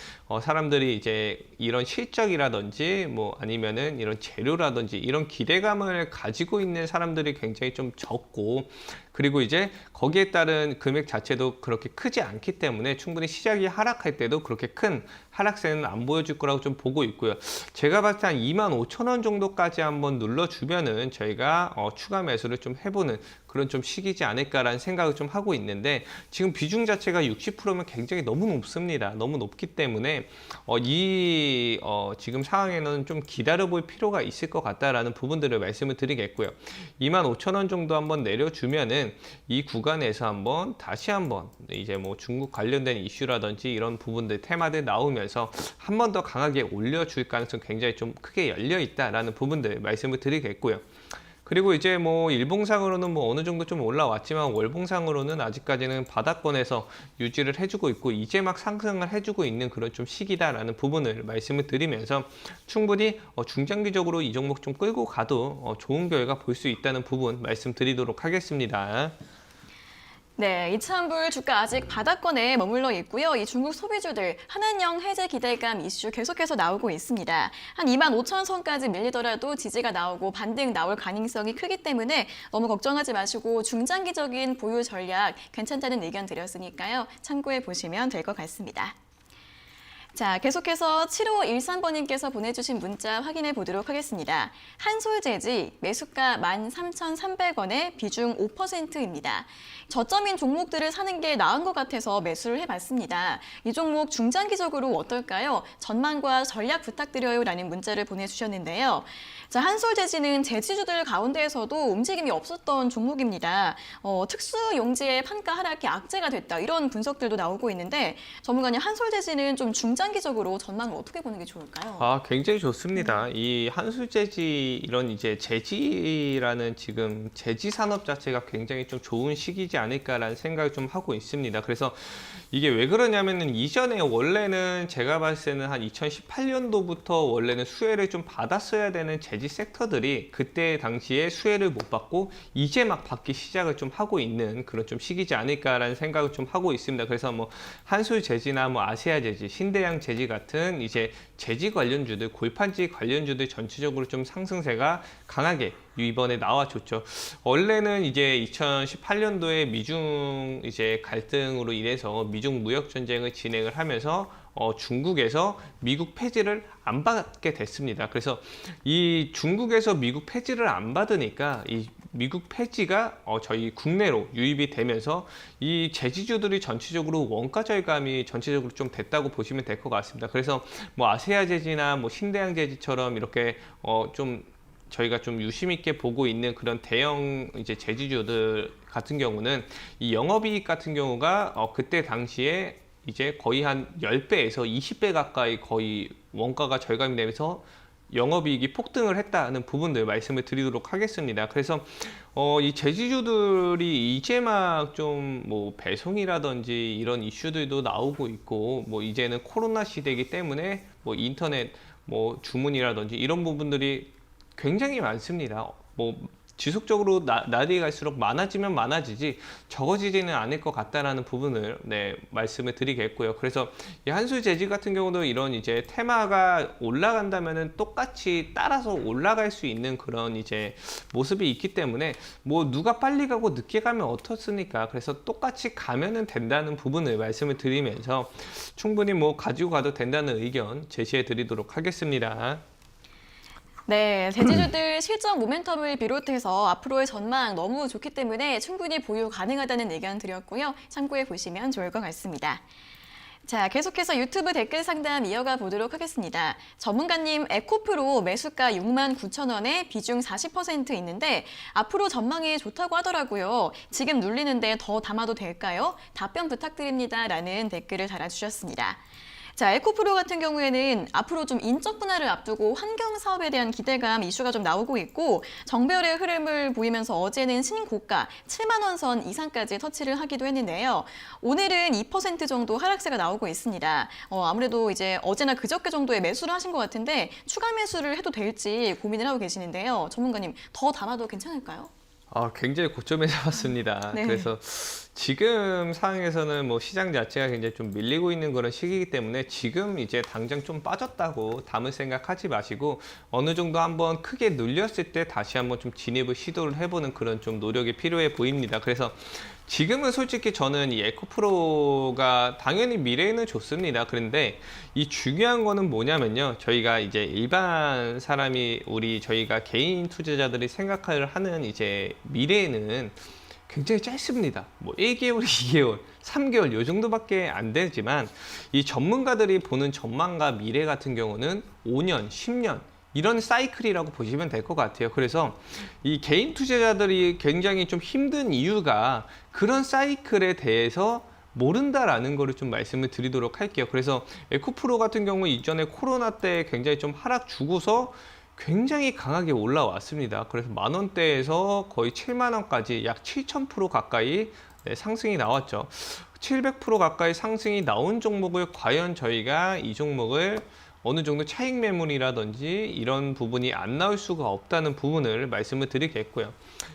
사람들이 이제 이런 실적이라든지 뭐 아니면은 이런 재료라든지 이런 기대감을 가지고 있는 사람들이 굉장히 좀 적고, 그리고 이제 거기에 따른 금액 자체도 그렇게 크지 않기 때문에 충분히 시장이 하락할 때도 그렇게 큰 하락세는 안 보여줄 거라고 좀 보고 있고요. 제가 봤을 때 한 25,000원 정도까지 한번 눌러주면은 저희가 추가 매수를 좀 해보는 그런 좀 시기지 않을까라는 생각을 좀 하고 있는데, 지금 비중 자체가 60%면 굉장히 너무 높습니다. 너무 높기 때문에 지금 상황에는 좀 기다려볼 필요가 있을 것 같다라는 부분들을 말씀을 드리겠고요. 25,000원 정도 한번 내려주면은 이 구간에서 한번 다시 한번 이제 뭐 중국 관련된 이슈라든지 이런 부분들 테마들 나오면서 한 번 더 강하게 올려줄 가능성 굉장히 좀 크게 열려 있다라는 부분들 말씀을 드리겠고요. 그리고 이제 뭐 일봉상으로는 뭐 어느 정도 좀 올라왔지만 월봉상으로는 아직까지는 바닥권에서 유지를 해주고 있고 이제 막 상승을 해주고 있는 그런 좀 시기다라는 부분을 말씀을 드리면서 충분히 중장기적으로 이 종목 좀 끌고 가도 좋은 결과 볼 수 있다는 부분 말씀드리도록 하겠습니다. 네, 이치환불 주가 아직 바닥권에 머물러 있고요. 이 중국 소비주들 한한령 해제 기대감 이슈 계속해서 나오고 있습니다. 한 25,000원 선까지 밀리더라도 지지가 나오고 반등 나올 가능성이 크기 때문에 너무 걱정하지 마시고 중장기적인 보유 전략 괜찮다는 의견 드렸으니까요. 참고해 보시면 될 것 같습니다. 자, 계속해서 7513번님께서 보내주신 문자 확인해 보도록 하겠습니다. 한솔재지 매수가 13,300원에 비중 5%입니다. 저점인 종목들을 사는 게 나은 것 같아서 매수를 해봤습니다. 이 종목 중장기적으로 어떨까요? 전망과 전략 부탁드려요 라는 문자를 보내주셨는데요. 자, 한솔재지는 제지주들 가운데에서도 움직임이 없었던 종목입니다. 특수용지의 판가 하락이 악재가 됐다 이런 분석들도 나오고 있는데 전문가님 한솔재지는 좀 중장기적으로 전망을 어떻게 보는 게 좋을까요? 굉장히 좋습니다. 이 한솔재지 이런 이제 제지라는 지금 제지 산업 자체가 굉장히 좀 좋은 시기지 않을까라는 생각을 좀 하고 있습니다. 그래서 이게 왜 그러냐면은 이전에 원래는 제가 봤을 때는 한 2018년도부터 원래는 수혜를 좀 받았어야 되는 제지 섹터들이 그때 당시에 수혜를 못 받고 이제 막 받기 시작을 좀 하고 있는 그런 좀 시기지 않을까라는 생각을 좀 하고 있습니다. 그래서 뭐 한솔재지나 뭐 아시아재지, 신대양재지 같은 이제 재지 관련주들, 골판지 관련주들 전체적으로 좀 상승세가 강하게 이번에 나와줬죠. 원래는 이제 2018년도에 미중 이제 갈등으로 인해서 미중 무역 전쟁을 진행을 하면서 중국에서 미국 폐지를 안 받게 됐습니다. 그래서 이 중국에서 미국 폐지를 안 받으니까 이 미국 폐지가 저희 국내로 유입이 되면서 이 제지주들이 전체적으로 원가 절감이 전체적으로 좀 됐다고 보시면 될 것 같습니다. 그래서 뭐 아세아 제지나 뭐 신대양 제지처럼 이렇게 좀 저희가 좀 유심 있게 보고 있는 그런 대형 이제 제지주들 같은 경우는 이 영업이익 같은 경우가 그때 당시에 이제 거의 한 10배에서 20배 가까이 거의 원가가 절감이 되면서 영업이익이 폭등을 했다는 부분들 말씀을 드리도록 하겠습니다. 그래서 이 제지주들이 이제 막 좀 뭐 배송이라든지 이런 이슈들도 나오고 있고 뭐 이제는 코로나 시대이기 때문에 뭐 인터넷 뭐 주문이라든지 이런 부분들이 굉장히 많습니다. 뭐 지속적으로 날이 갈수록 많아지면 많아지지 적어지지는 않을 것 같다라는 부분을 말씀을 드리겠고요. 그래서 이 한솔재지 같은 경우도 이런 이제 테마가 올라간다면은 똑같이 따라서 올라갈 수 있는 그런 이제 모습이 있기 때문에 뭐 누가 빨리 가고 늦게 가면 어떻습니까? 그래서 똑같이 가면은 된다는 부분을 말씀을 드리면서 충분히 뭐 가지고 가도 된다는 의견 제시해 드리도록 하겠습니다. 네, 제지주들 실적 모멘텀을 비롯해서 앞으로의 전망 너무 좋기 때문에 충분히 보유 가능하다는 의견 드렸고요. 참고해 보시면 좋을 것 같습니다. 자, 계속해서 유튜브 댓글 상담 이어가 보도록 하겠습니다. 전문가님, 에코프로 매수가 69,000원에 비중 40% 있는데 앞으로 전망이 좋다고 하더라고요. 지금 눌리는데 더 담아도 될까요? 답변 부탁드립니다. 라는 댓글을 달아주셨습니다. 자, 에코프로 같은 경우에는 앞으로 좀 인적 분할을 앞두고 환경 사업에 대한 기대감 이슈가 좀 나오고 있고 정배열의 흐름을 보이면서 어제는 신고가 7만 원 선 이상까지 터치를 하기도 했는데요. 오늘은 2% 정도 하락세가 나오고 있습니다. 아무래도 이제 어제나 그저께 정도의 매수를 하신 것 같은데 추가 매수를 해도 될지 고민을 하고 계시는데요. 전문가님, 더 담아도 괜찮을까요? 굉장히 고점에 잡았습니다. 네. 그래서 지금 상황에서는 뭐 시장 자체가 굉장히 좀 밀리고 있는 그런 시기이기 때문에 지금 이제 당장 좀 빠졌다고 담을 생각하지 마시고 어느 정도 한번 크게 눌렸을 때 다시 한번 좀 진입을 시도를 해보는 그런 좀 노력이 필요해 보입니다. 그래서 지금은 솔직히 저는 이 에코프로가 당연히 미래에는 좋습니다. 그런데 이 중요한 거는 뭐냐면요. 저희가 이제 일반 사람이 저희가 개인 투자자들이 생각을 하는 이제 미래에는 굉장히 짧습니다. 뭐 1개월, 2개월, 3개월 요 정도밖에 안 되지만 이 전문가들이 보는 전망과 미래 같은 경우는 5년, 10년 이런 사이클이라고 보시면 될 것 같아요. 그래서 이 개인 투자자들이 굉장히 좀 힘든 이유가 그런 사이클에 대해서 모른다라는 거를 좀 말씀을 드리도록 할게요. 그래서 에코프로 같은 경우 이전에 코로나 때 굉장히 좀 하락 주고서 굉장히 강하게 올라왔습니다. 그래서 만 원대에서 거의 7만 원까지 약 7,000% 가까이 상승이 나왔죠. 700% 가까이 상승이 나온 종목을 과연 저희가 이 종목을 어느 정도 차익 매물이라든지 이런 부분이 안 나올 수가 없다는 부분을 말씀을 드리겠고요.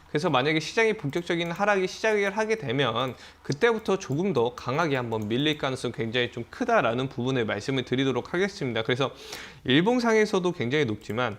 그래서 만약에 시장이 본격적인 하락이 시작을 하게 되면 그때부터 조금 더 강하게 한번 밀릴 가능성이 굉장히 좀 크다라는 부분을 말씀을 드리도록 하겠습니다. 그래서 일봉상에서도 굉장히 높지만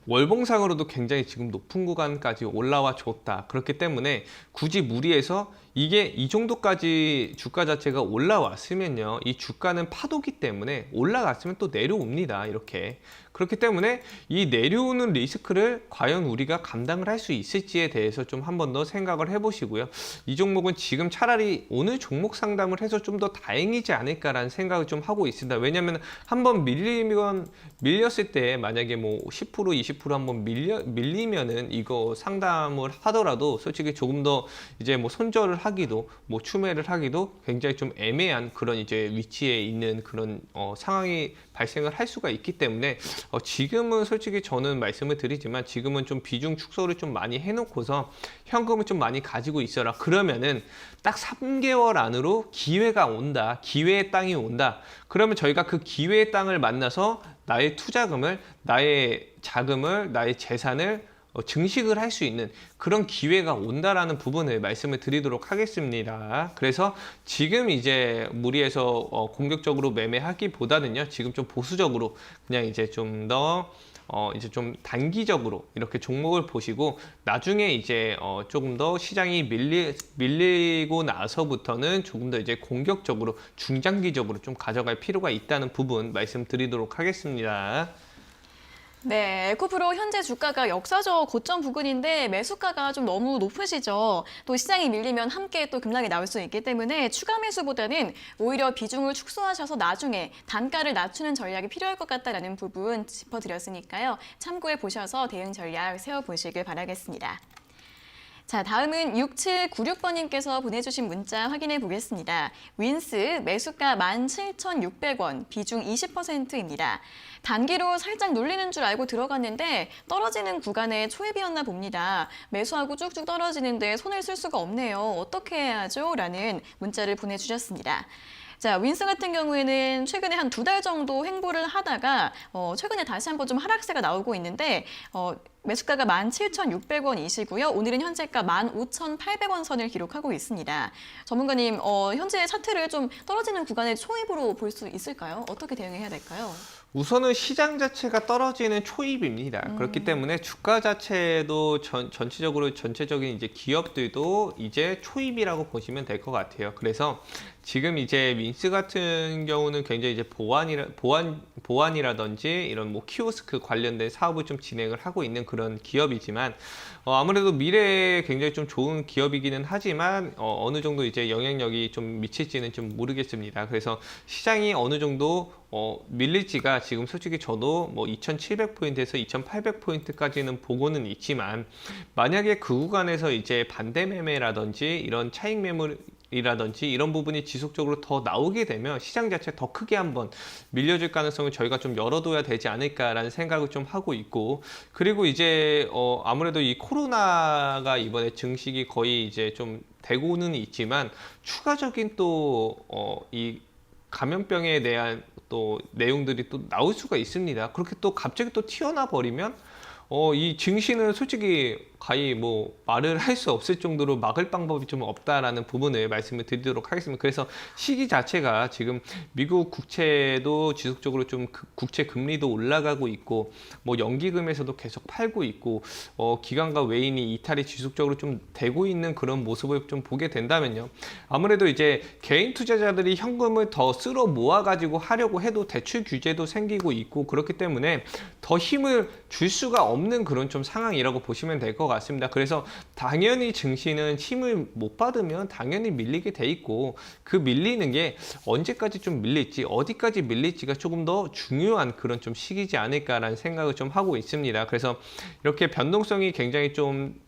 월봉상으로도 굉장히 지금 높은 구간까지 올라와 줬다. 그렇기 때문에 굳이 무리해서 이게 이 정도까지 주가 자체가 올라왔으면요, 이 주가는 파도기 때문에 올라갔으면 또 내려옵니다. 이렇게. 그렇기 때문에 이 내려오는 리스크를 과연 우리가 감당을 할 수 있을지에 대해서 좀 한 번 더 생각을 해보시고요. 이 종목은 지금 차라리 오늘 종목 상담을 해서 좀 더 다행이지 않을까라는 생각을 좀 하고 있습니다. 왜냐하면 한번 밀렸을 때 만약에 뭐 10% 20% 한번 밀리면은 이거 상담을 하더라도 솔직히 조금 더 이제 뭐 손절을 하기도 뭐 추매를 하기도 굉장히 좀 애매한 그런 이제 위치에 있는 그런 상황이 발생을 할 수가 있기 때문에 지금은 솔직히 저는 말씀을 드리지만 지금은 좀 비중 축소를 좀 많이 해놓고서 현금을 좀 많이 가지고 있어라. 그러면은 딱 3개월 안으로 기회가 온다. 기회의 땅이 온다. 그러면 저희가 그 기회의 땅을 만나서 나의 투자금을, 나의 자금을, 나의 재산을 증식을 할 수 있는 그런 기회가 온다라는 부분을 말씀을 드리도록 하겠습니다. 그래서 지금 이제 무리해서 공격적으로 매매하기보다는요, 지금 좀 보수적으로 그냥 이제 좀 더 이제 좀 단기적으로 이렇게 종목을 보시고 나중에 이제 조금 더 시장이 밀리고 나서부터는 조금 더 이제 공격적으로 중장기적으로 좀 가져갈 필요가 있다는 부분 말씀드리도록 하겠습니다. 네, 에코프로 현재 주가가 역사적 고점 부근인데 매수가가 좀 너무 높으시죠. 또 시장이 밀리면 함께 또 급락이 나올 수 있기 때문에 추가 매수보다는 오히려 비중을 축소하셔서 나중에 단가를 낮추는 전략이 필요할 것 같다라는 부분 짚어드렸으니까요. 참고해 보셔서 대응 전략 세워보시길 바라겠습니다. 자, 다음은 6796번님께서 보내주신 문자 확인해 보겠습니다. 윈스 매수가 17,600원, 비중 20%입니다. 단기로 살짝 눌리는 줄 알고 들어갔는데 떨어지는 구간에 초입이었나 봅니다. 매수하고 쭉쭉 떨어지는데 손을 쓸 수가 없네요. 어떻게 해야죠? 라는 문자를 보내주셨습니다. 자, 윈스 같은 경우에는 최근에 한 2달 정도 횡보를 하다가 최근에 다시 한번 좀 하락세가 나오고 있는데 매수가가 17,600원이시고요. 오늘은 현재가 15,800원 선을 기록하고 있습니다. 전문가님, 현재 차트를 좀 떨어지는 구간의 초입으로 볼 수 있을까요? 어떻게 대응해야 될까요? 우선은 시장 자체가 떨어지는 초입입니다. 그렇기 때문에 주가 자체도 전체적인 이제 기업들도 이제 초입이라고 보시면 될 것 같아요. 그래서 지금 이제 윈스 같은 경우는 굉장히 이제 보안이라든지 이런 뭐 키오스크 관련된 사업을 좀 진행을 하고 있는 그런 기업이지만 아무래도 미래에 굉장히 좀 좋은 기업이기는 하지만 어느 정도 이제 영향력이 좀 미칠지는 좀 모르겠습니다. 그래서 시장이 어느 정도 밀릴지가 지금 솔직히 저도 뭐 2,700포인트에서 2,800포인트까지는 보고는 있지만 만약에 그 구간에서 이제 반대 매매라든지 이런 차익 매물이라든지 이런 부분이 지속적으로 더 나오게 되면 시장 자체 더 크게 한번 밀려줄 가능성을 저희가 좀 열어둬야 되지 않을까라는 생각을 좀 하고 있고, 그리고 이제 아무래도 이 코로나가 이번에 증식이 거의 이제 좀 되고는 있지만 추가적인 또 이 감염병에 대한 또 내용들이 또 나올 수가 있습니다. 그렇게 또 갑자기 또 튀어나 버리면 이 증시는 솔직히 거의 뭐 말을 할 수 없을 정도로 막을 방법이 좀 없다라는 부분을 말씀을 드리도록 하겠습니다. 그래서 시기 자체가 지금 미국 국채도 지속적으로 좀 국채 금리도 올라가고 있고 뭐 연기금에서도 계속 팔고 있고 기관과 외인이 이탈이 지속적으로 좀 되고 있는 그런 모습을 좀 보게 된다면요. 아무래도 이제 개인 투자자들이 현금을 더 쓸어 모아 가지고 하려고 해도 대출 규제도 생기고 있고 그렇기 때문에 더 힘을 줄 수가 없는 그런 좀 상황이라고 보시면 될 것 같습니다. 그래서 당연히 증시는 힘을 못 받으면 당연히 밀리게 돼 있고 그 밀리는 게 언제까지 좀 밀릴지 어디까지 밀릴지가 조금 더 중요한 그런 좀 시기지 않을까라는 생각을 좀 하고 있습니다. 그래서 이렇게 변동성이 굉장히 좀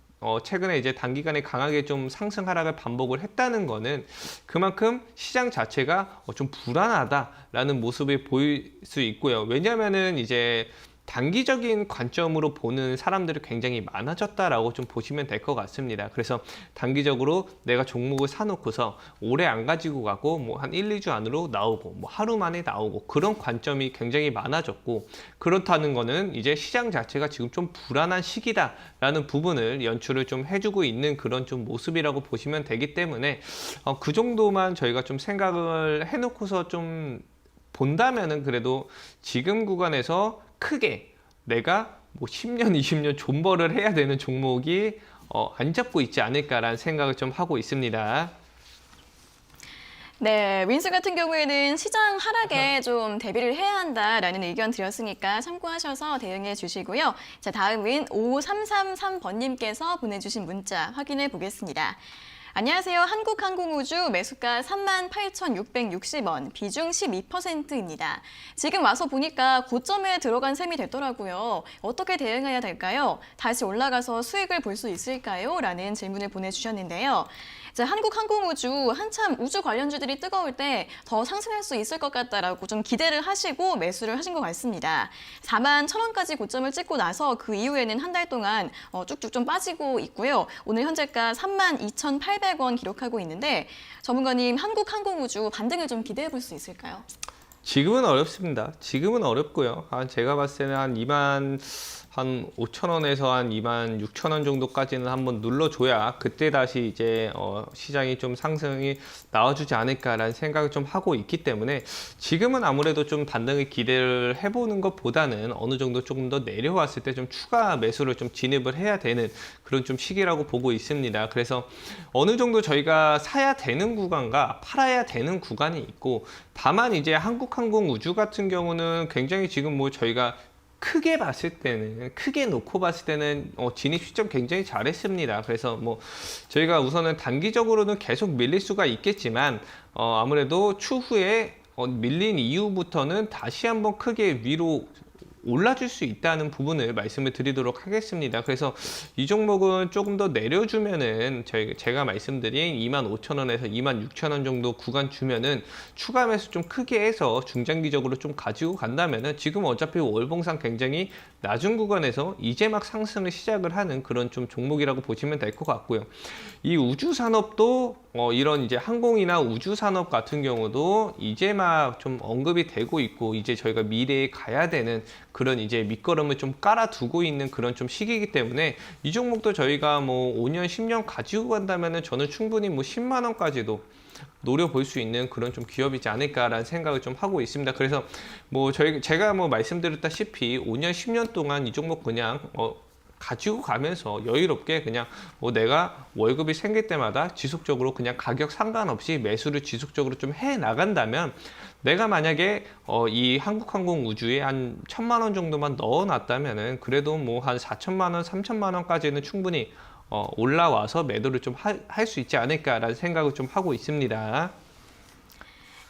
최근에 이제 단기간에 강하게 좀 상승 하락을 반복을 했다는 거는 그만큼 시장 자체가 좀 불안하다라는 모습을 보일 수 있고요. 왜냐하면은 이제 단기적인 관점으로 보는 사람들이 굉장히 많아졌다라고 좀 보시면 될 것 같습니다. 그래서 단기적으로 내가 종목을 사놓고서 오래 안 가지고 가고 뭐 한 1, 2주 안으로 나오고 뭐 하루 만에 나오고 그런 관점이 굉장히 많아졌고, 그렇다는 거는 이제 시장 자체가 지금 좀 불안한 시기다라는 부분을 연출을 좀 해주고 있는 그런 좀 모습이라고 보시면 되기 때문에 그 정도만 저희가 좀 생각을 해놓고서 좀 본다면은 그래도 지금 구간에서 크게 내가 뭐 10년, 20년 존버를 해야 되는 종목이 안 잡고 있지 않을까라는 생각을 좀 하고 있습니다. 네, 윈스 같은 경우에는 시장 하락에 좀 대비를 해야 한다라는 의견 드렸으니까 참고하셔서 대응해 주시고요. 자, 다음은 5333번님께서 보내주신 문자 확인해 보겠습니다. 안녕하세요. 한국항공우주 매수가 38,660원, 비중 12%입니다. 지금 와서 보니까 고점에 들어간 셈이 됐더라고요. 어떻게 대응해야 될까요? 다시 올라가서 수익을 볼 수 있을까요? 라는 질문을 보내주셨는데요. 자, 한국항공우주 한참 우주 관련주들이 뜨거울 때 더 상승할 수 있을 것 같다라고 좀 기대를 하시고 매수를 하신 것 같습니다. 41,000원까지 고점을 찍고 나서 그 이후에는 한 달 동안 쭉쭉 좀 빠지고 있고요. 오늘 현재가 32,800원 기록하고 있는데 전문가님 한국항공우주 반등을 좀 기대해 볼 수 있을까요? 지금은 어렵습니다. 지금은 어렵고요. 제가 봤을 때는 한 5,000원에서 한 26,000원 정도까지는 한번 눌러줘야 그때 다시 이제 시장이 좀 상승이 나와주지 않을까라는 생각을 좀 하고 있기 때문에 지금은 아무래도 좀 반등을 기대를 해보는 것보다는 어느 정도 조금 더 내려왔을 때 좀 추가 매수를 좀 진입을 해야 되는 그런 좀 시기라고 보고 있습니다. 그래서 어느 정도 저희가 사야 되는 구간과 팔아야 되는 구간이 있고, 다만 이제 한국항공우주 같은 경우는 굉장히 지금 뭐 저희가 크게 놓고 봤을 때는 진입 시점 굉장히 잘했습니다. 그래서 뭐 저희가 우선은 단기적으로는 계속 밀릴 수가 있겠지만 아무래도 추후에 밀린 이후부터는 다시 한번 크게 위로 올라줄 수 있다는 부분을 말씀을 드리도록 하겠습니다. 그래서 이 종목은 조금 더 내려주면은 제가 말씀드린 25,000원에서 26,000원 정도 구간 주면은 추가 매수 좀 크게 해서 중장기적으로 좀 가지고 간다면은 지금 어차피 월봉상 굉장히 낮은 구간에서 이제 막 상승을 시작을 하는 그런 좀 종목이라고 보시면 될 것 같고요. 이 우주 산업도 이런 이제 항공이나 우주 산업 같은 경우도 이제 막 좀 언급이 되고 있고, 이제 저희가 미래에 가야 되는 그런 이제 밑거름을 좀 깔아두고 있는 그런 좀 시기이기 때문에 이 종목도 저희가 뭐 5년, 10년 가지고 간다면은 저는 충분히 뭐 10만 원까지도 노려볼 수 있는 그런 좀 기업이지 않을까라는 생각을 좀 하고 있습니다. 그래서 뭐 제가 뭐 말씀드렸다시피 5년, 10년 동안 이 종목 그냥 가지고 가면서 여유롭게 그냥 뭐 내가 월급이 생길 때마다 지속적으로 그냥 가격 상관없이 매수를 지속적으로 좀 해 나간다면, 내가 만약에 이 한국항공우주에 한 1,000만 원 정도만 넣어놨다면은 그래도 뭐 한 4,000만 원, 3,000만 원까지는 충분히 올라와서 매도를 좀 할 수 있지 않을까라는 생각을 좀 하고 있습니다.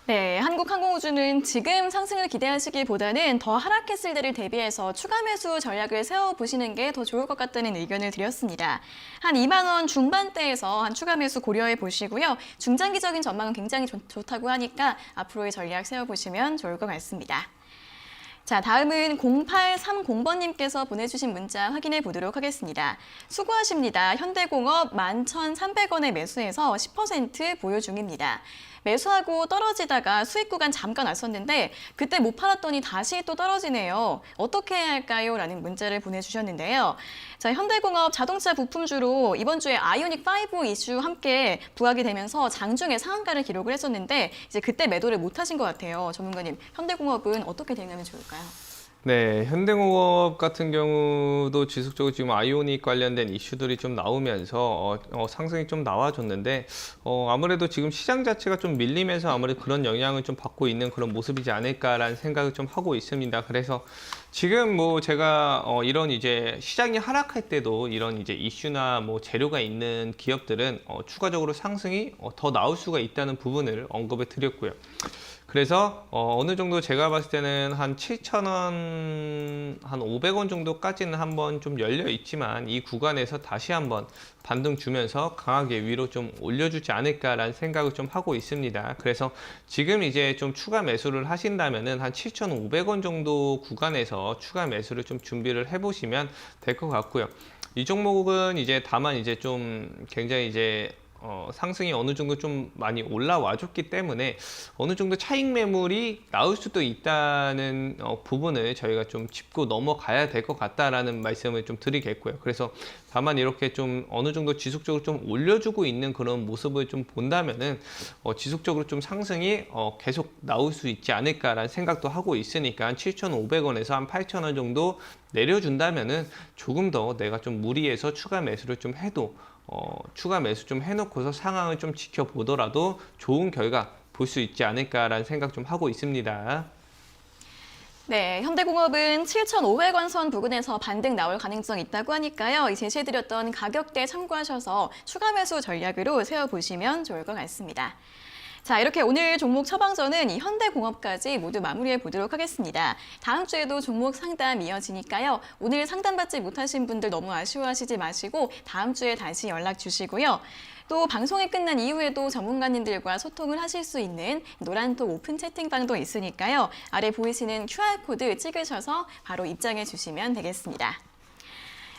네, 한국항공우주는 지금 상승을 기대하시기보다는 더 하락했을 때를 대비해서 추가 매수 전략을 세워보시는 게 더 좋을 것 같다는 의견을 드렸습니다. 한 2만 원 중반대에서 한 추가 매수 고려해 보시고요. 중장기적인 전망은 굉장히 좋다고 하니까 앞으로의 전략 세워보시면 좋을 것 같습니다. 자, 다음은 0830번님께서 보내주신 문자 확인해 보도록 하겠습니다. 수고하십니다. 현대공업 11,300원에 매수해서 10% 보유 중입니다. 매수하고 떨어지다가 수익 구간 잠깐 왔었는데 그때 못 팔았더니 다시 또 떨어지네요. 어떻게 해야 할까요? 라는 문자를 보내주셨는데요. 자, 현대공업 자동차 부품주로 이번 주에 아이오닉5 이슈 함께 부각이 되면서 장중에 상한가를 기록을 했었는데 이제 그때 매도를 못 하신 것 같아요. 전문가님, 현대공업은 어떻게 대응하면 좋을까요? 네, 현대공업 같은 경우도 지속적으로 지금 아이오닉 관련된 이슈들이 좀 나오면서 상승이 좀 나와줬는데 아무래도 지금 시장 자체가 좀 밀리면서 아무래도 그런 영향을 좀 받고 있는 그런 모습이지 않을까라는 생각을 좀 하고 있습니다. 그래서 지금 뭐 제가 이런 이제 시장이 하락할 때도 이런 이제 이슈나 뭐 재료가 있는 기업들은 추가적으로 상승이 더 나올 수가 있다는 부분을 언급을 드렸고요. 그래서 어느 정도 제가 봤을 때는 한 7,000원, 한 500원 정도까지는 한번 좀 열려 있지만 이 구간에서 다시 한번 반등 주면서 강하게 위로 좀 올려주지 않을까라는 생각을 좀 하고 있습니다. 그래서 지금 이제 좀 추가 매수를 하신다면은 한 7,500원 정도 구간에서 추가 매수를 좀 준비를 해보시면 될 것 같고요. 이 종목은 이제 다만 이제 좀 굉장히 이제 상승이 어느 정도 좀 많이 올라와 줬기 때문에 어느 정도 차익 매물이 나올 수도 있다는 부분을 저희가 좀 짚고 넘어가야 될 것 같다라는 말씀을 좀 드리겠고요. 그래서 다만 이렇게 좀 어느 정도 지속적으로 좀 올려주고 있는 그런 모습을 좀 본다면은 지속적으로 좀 상승이 계속 나올 수 있지 않을까라는 생각도 하고 있으니까 7,500원에서 한 8,000원 정도 내려준다면은 조금 더 내가 좀 무리해서 추가 매수를 좀 해도 추가 매수 좀 해놓고서 상황을 좀 지켜보더라도 좋은 결과 볼 수 있지 않을까라는 생각 좀 하고 있습니다. 네, 현대공업은 7,500원 선 부근에서 반등 나올 가능성이 있다고 하니까요. 이 제시해드렸던 가격대 참고하셔서 추가 매수 전략으로 세워보시면 좋을 것 같습니다. 자, 이렇게 오늘 종목 처방전은 이 현대공업까지 모두 마무리해 보도록 하겠습니다. 다음 주에도 종목 상담 이어지니까요. 오늘 상담받지 못하신 분들 너무 아쉬워하시지 마시고 다음 주에 다시 연락 주시고요. 또 방송이 끝난 이후에도 전문가님들과 소통을 하실 수 있는 노란톡 오픈 채팅방도 있으니까요. 아래 보이시는 QR코드 찍으셔서 바로 입장해 주시면 되겠습니다.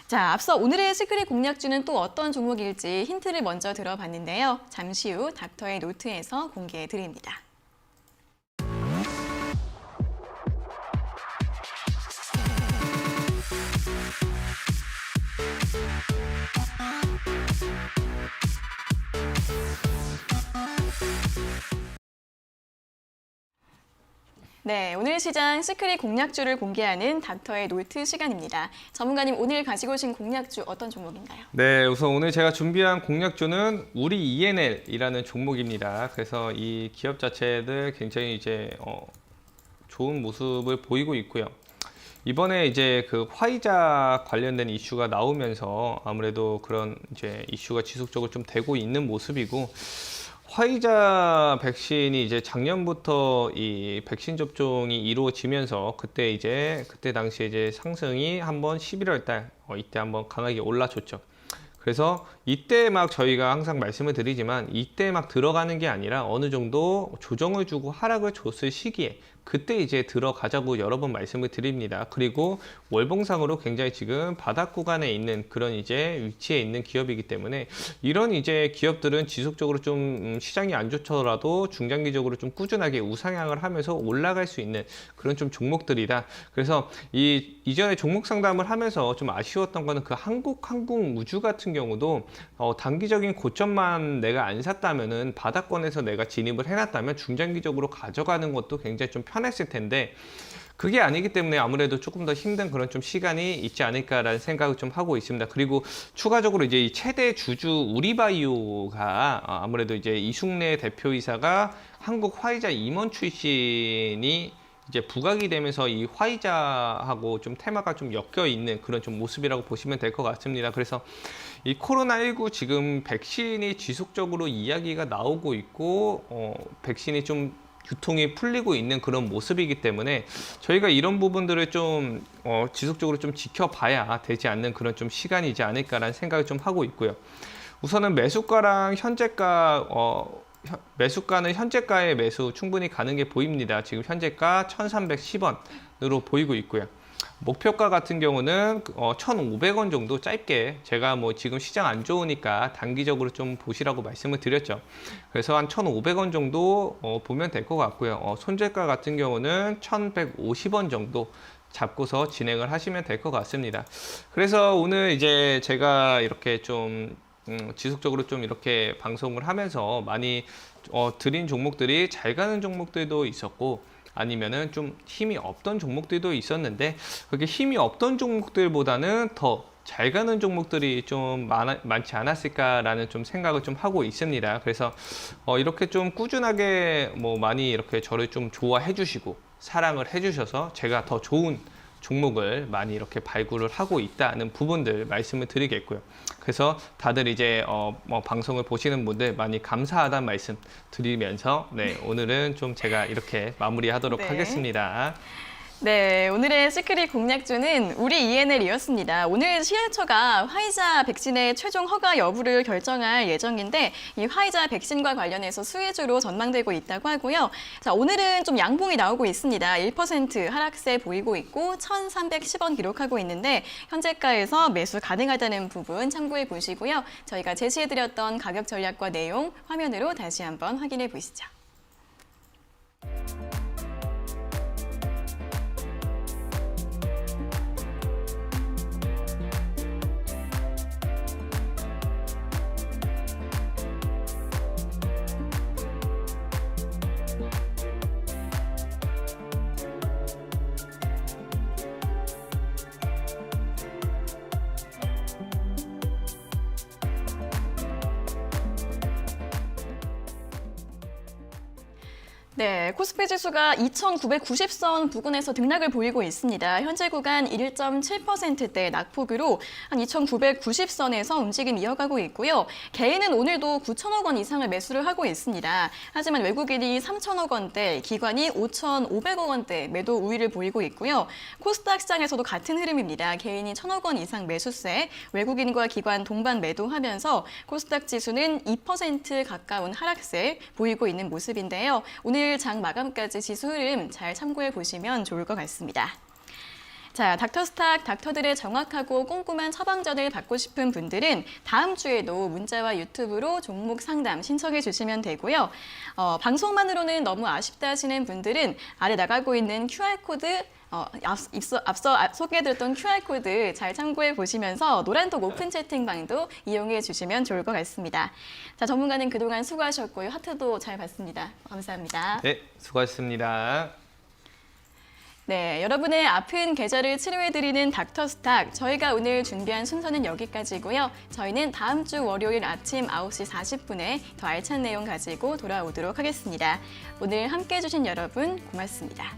자, 앞서 오늘의 시크릿 공략주는 또 어떤 종목일지 힌트를 먼저 들어봤는데요. 잠시 후 닥터의 노트에서 공개해 드립니다. 네, 오늘 시장 시크릿 공략주를 공개하는 닥터의 노트 시간입니다. 전문가님 오늘 가지고 오신 공략주 어떤 종목인가요? 네, 우선 오늘 제가 준비한 공략주는 우리 ENL이라는 종목입니다. 그래서 이 기업 자체들 굉장히 이제 좋은 모습을 보이고 있고요. 이번에 이제 그 화이자 관련된 이슈가 나오면서 아무래도 그런 이제 이슈가 지속적으로 좀 되고 있는 모습이고, 화이자 백신이 이제 작년부터 이 백신 접종이 이루어지면서 그때 당시에 이제 상승이 한번 11월 달 이때 한번 강하게 올라줬죠. 그래서 이때 막 저희가 항상 말씀을 드리지만 이때 막 들어가는 게 아니라 어느 정도 조정을 주고 하락을 줬을 시기에 그때 이제 들어가자고 여러 번 말씀을 드립니다. 그리고 월봉상으로 굉장히 지금 바닥 구간에 있는 그런 이제 위치에 있는 기업이기 때문에 이런 이제 기업들은 지속적으로 좀 시장이 안 좋더라도 중장기적으로 좀 꾸준하게 우상향을 하면서 올라갈 수 있는 그런 좀 종목들이다. 그래서 이전에 종목 상담을 하면서 좀 아쉬웠던 거는 그 한국항공우주 같은 경우도 단기적인 고점만 내가 안 샀다면은 바닥권에서 내가 진입을 해놨다면 중장기적으로 가져가는 것도 굉장히 좀 편했을 텐데 그게 아니기 때문에 아무래도 조금 더 힘든 그런 좀 시간이 있지 않을까라는 생각을 좀 하고 있습니다. 그리고 추가적으로 이제 이 최대 주주 우리바이오가 아무래도 이제 이순례 대표이사가 한국 화이자 임원 출신이 이제 부각이 되면서 이 화이자하고 좀 테마가 좀 엮여 있는 그런 좀 모습이라고 보시면 될 것 같습니다. 그래서 이 코로나19 지금 백신이 지속적으로 이야기가 나오고 있고 백신이 좀 유통이 풀리고 있는 그런 모습이기 때문에 저희가 이런 부분들을 좀 지속적으로 좀 지켜봐야 되지 않는 그런 좀 시간이지 않을까라는 생각을 좀 하고 있고요. 우선은 매수가랑 현재가 매수가는 현재가의 매수 충분히 가는 게 보입니다. 지금 현재가 1,310원으로 보이고 있고요. 목표가 같은 경우는 1,500원 정도 짧게 제가 뭐 지금 시장 안 좋으니까 단기적으로 좀 보시라고 말씀을 드렸죠. 그래서 한 1,500원 정도 보면 될 것 같고요. 손절가 같은 경우는 1,150원 정도 잡고서 진행을 하시면 될 것 같습니다. 그래서 오늘 이제 제가 이렇게 좀 지속적으로 좀 이렇게 방송을 하면서 많이 드린 종목들이 잘 가는 종목들도 있었고 아니면은 좀 힘이 없던 종목들도 있었는데 그게 힘이 없던 종목들보다는 더 잘 가는 종목들이 좀 많지 않았을까라는 좀 생각을 좀 하고 있습니다. 그래서 이렇게 좀 꾸준하게 뭐 많이 이렇게 저를 좀 좋아해 주시고 사랑을 해 주셔서 제가 더 좋은 종목을 많이 이렇게 발굴을 하고 있다는 부분들 말씀을 드리겠고요. 그래서 다들 이제 방송을 보시는 분들 많이 감사하다는 말씀 드리면서 오늘은 좀 제가 이렇게 마무리하도록 하겠습니다. 네, 오늘의 시크릿 공략주는 우리 ENL이었습니다. 오늘 시행처가 화이자 백신의 최종 허가 여부를 결정할 예정인데 이 화이자 백신과 관련해서 수혜주로 전망되고 있다고 하고요. 자, 오늘은 좀 양봉이 나오고 있습니다. 1% 하락세 보이고 있고 1,310원 기록하고 있는데 현재가에서 매수 가능하다는 부분 참고해 보시고요. 저희가 제시해드렸던 가격 전략과 내용 화면으로 다시 한번 확인해 보시죠. 네, 코스피 지수가 2,990선 부근에서 등락을 보이고 있습니다. 현재 구간 1.7%대 낙폭으로 한 2,990선에서 움직임 이어가고 있고요. 개인은 오늘도 9천억 원 이상을 매수를 하고 있습니다. 하지만 외국인이 3천억 원대, 기관이 5,500억 원대 매도 우위를 보이고 있고요. 코스닥 시장에서도 같은 흐름입니다. 개인이 1,000억 원 이상 매수세, 외국인과 기관 동반 매도하면서 코스닥 지수는 2% 가까운 하락세 보이고 있는 모습인데요. 오늘 장 마감까지 지수 흐름 잘 참고해 보시면 좋을 것 같습니다. 자, 닥터스탁 닥터들의 정확하고 꼼꼼한 처방전을 받고 싶은 분들은 다음 주에도 문자와 유튜브로 종목 상담 신청해 주시면 되고요. 방송만으로는 너무 아쉽다 하시는 분들은 아래 나가고 있는 QR코드 앞서 소개해드렸던 QR코드 잘 참고해 보시면서 노란톡 오픈 채팅방도 이용해 주시면 좋을 것 같습니다. 자, 전문가는 그동안 수고하셨고요. 하트도 잘 봤습니다. 감사합니다. 네, 수고하셨습니다. 네, 여러분의 아픈 계절을 치료해드리는 닥터스탁. 저희가 오늘 준비한 순서는 여기까지고요. 저희는 다음 주 월요일 아침 9시 40분에 더 알찬 내용 가지고 돌아오도록 하겠습니다. 오늘 함께해 주신 여러분 고맙습니다.